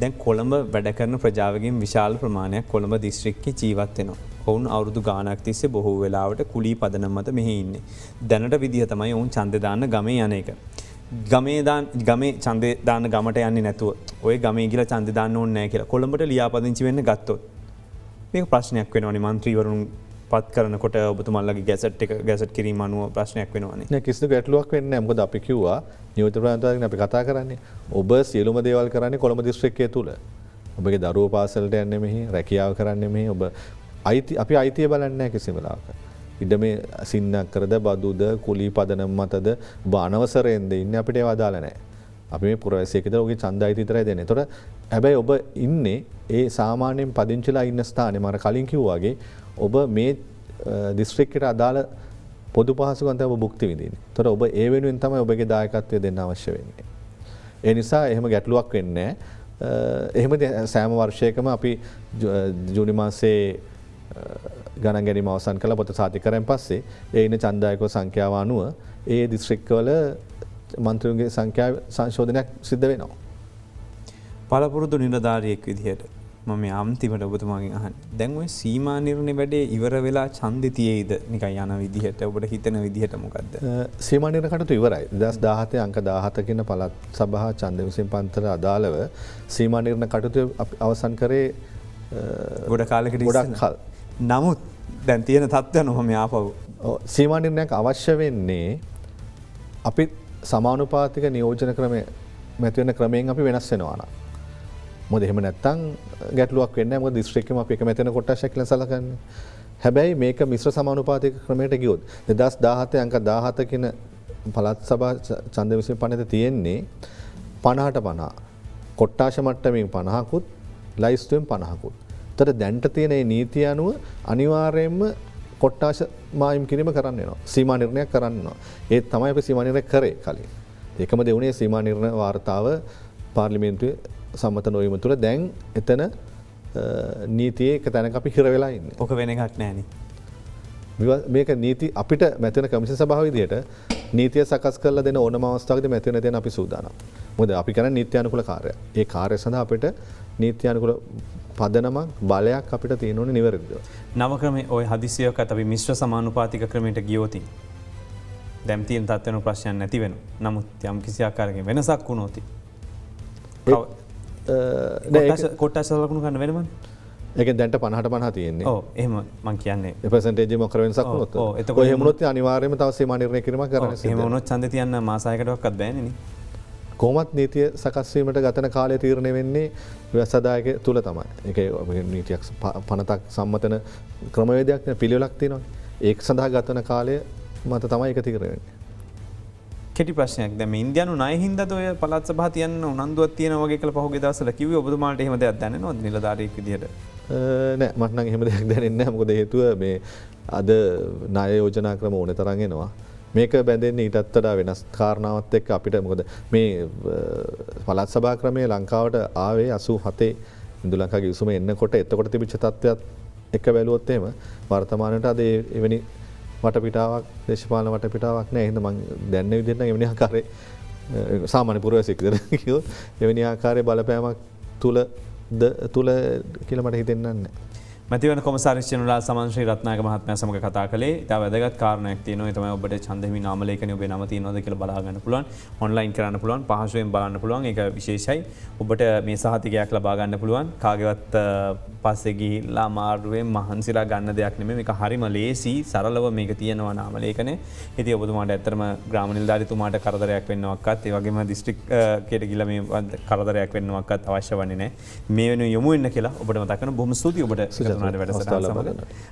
දැන් කොළඹ වැඩ කරන ප්‍රජාවගෙන් විශාල ප්‍රමාණයක් කොළඹ දිස්ත්‍රික්කයේ ජීවත් වෙනවා. ඔවුන් අවුරුදු ගාණක් තිස්සේ බොහෝ වෙලාවට කුලී පදනම මත මෙහි ඉන්නේ. දැනට විදිහ තමයි ඔවුන් ඡන්දේ දාන්න ගමේ යන එක. ගමේ ඡන්දේ දාන්න ගමට යන්නේ නැතුව ඔය ගමේ ගිහලා ඡන්දේ දාන්න ඕනේ නැහැ කියලා කොළඹට ලියාපදිංචි වෙන්න ගත්තොත් මේක ප්‍රශ්නයක් වෙනවනේ മന്ത്രിවරුන් පත් කරනකොට ඔබතුමාලගේ ගැසට් කිරීම අනුව ප්‍රශ්නයක් වෙනවනේ. නෑ කිසිදු ගැටලුවක් වෙන්නේ නැහැ. මොකද අපි කිව්වා නියමිත ප්‍රාන්තවලින් අපි කතා කරන්නේ. ඔබ සියලුම දේවල් කරන්නේ කොළඹ දිස්ත්‍රික්කයේ තුල. ඔබගේ දරුවෝ පාසලට යන්නේ මෙහි, රැකියාව කරන්නේ මෙහි. ඔබ අපි අයිතිය බලන්නේ නැහැ කිසිම වෙලාවක. ඉඩමේ සින්නක් කරද, බදුද, කුලී පදනම මතද ඔබ අනවසරයෙන්ද ඉන්නේ අපිට ඒව අදාළ නැහැ. අපි මේ පුරවැසියෙක්ද ඔහුගේ ඡන්ද අයිතිය විතරයි දෙන්නේ. ඒතොර හැබැයි ඔබ ඉන්නේ ඒ සාමාන්‍යයෙන් පදිංචිලා ඉන්න ස්ථානේ මම කලින් කිව්වා වගේ ඔබ මේ දිස්ත්‍රික්කයට අදාළ පොදු පහසුකම් තමයි ඔබ භුක්ති විඳින්නේ. ඒතොර ඔබ ඒ වෙනුවෙන් තමයි ඔබගේ දායකත්වය දෙන්න අවශ්‍ය වෙන්නේ. ඒ නිසා එහෙම ගැටලුවක් වෙන්නේ නැහැ. එහෙම සෑම වර්ෂයකම අපි ජූනි මාසයේ ගණන් ගැනීම අවසන් කළ පොත සාතිකරයෙන් පස්සේ ඒ ඉන්න ඡන්දායකෝ සංඛ්‍යාව අනුව ඒ දිස්ත්‍රික්කවල මන්ත්‍රීන්ගේ සංඛ්‍යාව සංශෝධනයක් සිද්ධ වෙනවා. පළපුරුදු නිලධාරියෙක් විදිහට මම අන්තිමට ඔබතුමාගෙන් අහන්නේ. දැන් ওই සීමා නිර්ණය වැඩේ ඉවර වෙලා ඡන්දෙ තියේද නිකන් යන විදිහට ඔබට හිතෙන විදිහට මොකද්ද? සීමා නිර්ණය කටයුතු ඉවරයි. 2017 අංක 17 කියන පළාත් සභා ඡන්ද විසීම පන්තර අදාළව සීමා නිර්ණය කටයුතු අවසන් කරේ ගොඩ කාලයකට ඉස්සෙල්ලා. නමුත් දැන් තියෙන තත්ත්වය නොම ආපහු සීමා නිර්ණයක් අවශ්‍ය වෙන්නේ අපි සමානුපාතික නියෝජන ක්‍රමය මත වෙන ක්‍රමයෙන් අපි වෙනස් වෙනවා නම්. මොකද එහෙම නැත්තම් ගැටලුවක් වෙන්නේ නැහැ. මොකද දිස්ත්‍රික්කෙම අපි එක මෙතන කොටසක් කියලා සලකන්නේ. හැබැයි මේක මිශ්‍ර සමානුපාතික ක්‍රමයට ගියොත් 2017 අංක 17 කියන පළාත් සභා ඡන්ද විසීම පනත තියෙන්නේ 50ට 50. කොට්ටාශ මට්ටමින් 50කුත් ලයිස්තුවෙන් 50කුත්. තර දැන්ට තියෙන නීතිය අනුව අනිවාර්යයෙන්ම කොට්ටාශ මායිම් කිරීම කරන්න වෙනවා. සීමා නිර්ණයක් කරන්න වෙනවා. ඒත් තමයි අපි සීමා නිර්ණය කරේ කලින්. ඒකම දෙවුනේ සීමා නිර්ණය වාර්තාව පාර්ලිමේන්තුවේ සම්මත නොවීම තුළ දැන් එතන නීතියේ එක තැනක අපි හිර වෙලා ඉන්නේ. ඔක වෙන එකක් නෑනේ. මේක නීති අපිට මැතිවන කමිෂන් සභාව විදිහට නීතිය සකස් කරලා දෙන ඕනම අවස්ථාවකදී මැතිවන දෙන අපි සූදානම්. මොකද අපි කරන්නේ නීත්‍යානුකූල කාර්යයක්. ඒ කාර්ය සඳහා අපිට නීත්‍යානුකූල පදනමක් බලයක් අපිට තියෙන ඕනේ නිවැරදිව. නව ක්‍රමයේ ওই හදිසියකත් අපි මිශ්‍ර සමානුපාතික ක්‍රමයට ගියොත් දැන් තියෙන තත්ත්වන ප්‍රශ්නයක් නැති වෙනවා. නමුත් යම් කිසි ආකාරයකින් වෙනසක් වුණොත් කොට්ටාශ ලකුණු ගන්න වෙනවනේ. ඒකෙන් දැන්ට 50ට 50 තියෙන්නේ. ඔව් එහෙම මම කියන්නේ. ඒ පර්සන්ටේජ් මොකර වෙනසක් වුණොත්. ඔව් එතකොට එහෙම වුණොත් අනිවාර්යයෙන්ම තව සීමා නිර්ණය කිරීමක් කරන්න සිද්ධ වෙනවා. එහෙම වුණොත් ඡන්දේ තියන්න මාස 6කටවත් බෑනේ නේ. කොමත් නීතිය සකස්වීමට ගතන කාලය තීරණය වෙන්නේ ව්‍යසදායක තුළ තමයි එක නීතියක් පනතක් සම්මතන ක්‍රමවේදයක් පිළිවෙලක් තියෙනවා ඒ සඳහා ගතන කාලය මත තමයි එක තීරණය වෙන්නේ. කෙටි ප්‍රශ්නයක් දැම ඉන්දයනු නය හින්ද ඔය පලත් සභා තියන්න උනන්දුවත් තියන වගේ කළ පහුගේ දවසල කිව ඔබතුමාට එහෙම දෙයක් දැන නොද නිලධාරයෙක් විදිහට නෑ මටනං එහෙම දෙයක් දැනන්න මොකද හේතුව මේ අද ණය යෝජනා ක්‍රම ඕන තරගෙනවා මේක බැඳෙන්නේ ඊටත්තට වෙනස් කාරණාවත් එක්ක අපිට මොකද මේ පළත් සභා ක්‍රමය ලංකාවට ආවේ 87 ඉන්දු ලංකාවේ විසුම එන්නකොට එතකොට තිබිච්ච තත්ත්වයක් එක බැලුවොත් එහෙම වර්තමානයට අද එවැනි වටපිටාවක් දේශපාලන වටපිටාවක් නැහැ. එහෙනම් මම දැනන විදිහට නම් එවැනි ආකාරයේ සාමාන්‍ය පුරවැසියෙක්ද කිව්වොත් එවැනි ආකාරයේ බලපෑමක් තුල කියලා මට හිතෙන්නේ නැහැ. මැතිවන කොමසාරිස් ජනරාල් සමන් ශ්‍රී රත්නායක මහත්මයා සමග කතා කළේ. ඉතා වැදගත් කාරණයක් තියෙනවා. ඒ තමයි ඔබට ඡන්ද හිමි නාම ලේඛනයේ ඔබේ නම තියෙනවද කියලා බලා ගන්න පුළුවන්. ඔන්ලයින් කරන්න පුළුවන්. පහසුවෙන් බලන්න පුළුවන්. ඒක විශේෂයි. ඔබට මේ සහතිකයක් ලබා ගන්න පුළුවන්. කාගේවත් පස්සේ ගිහිල්ලා මාරුවෙන් මහන්සිලා ගන්න දෙයක් නෙමෙයි. මේක හරිම ලේසි. සරලව මේක තියෙනවා නාම ලේඛනේ. ඉතින් ඔබතුමාට ඇත්තටම ග්‍රාම නිලධාරීතුමාට කරදරයක් වෙන්නවක්වත් ඒ වගේම දිස්ත්‍රික්කයට ගිහිල්ලා මේ කරදරයක් වෙන්නවක්වත් අවශ්‍ය වන්නේ නැහැ. මේ වෙනුවෙන් යොමු වෙන්න කියලා ඔබට මතක් කරන බොහොම ස්තුතියි ඔබට.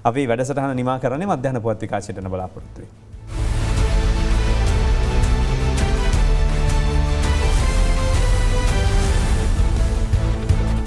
අපි වැඩසටහන නිමා කරන්නේ මධ්‍යහන පුවත් විකාශයට බලාපොරොත්තු වෙයි.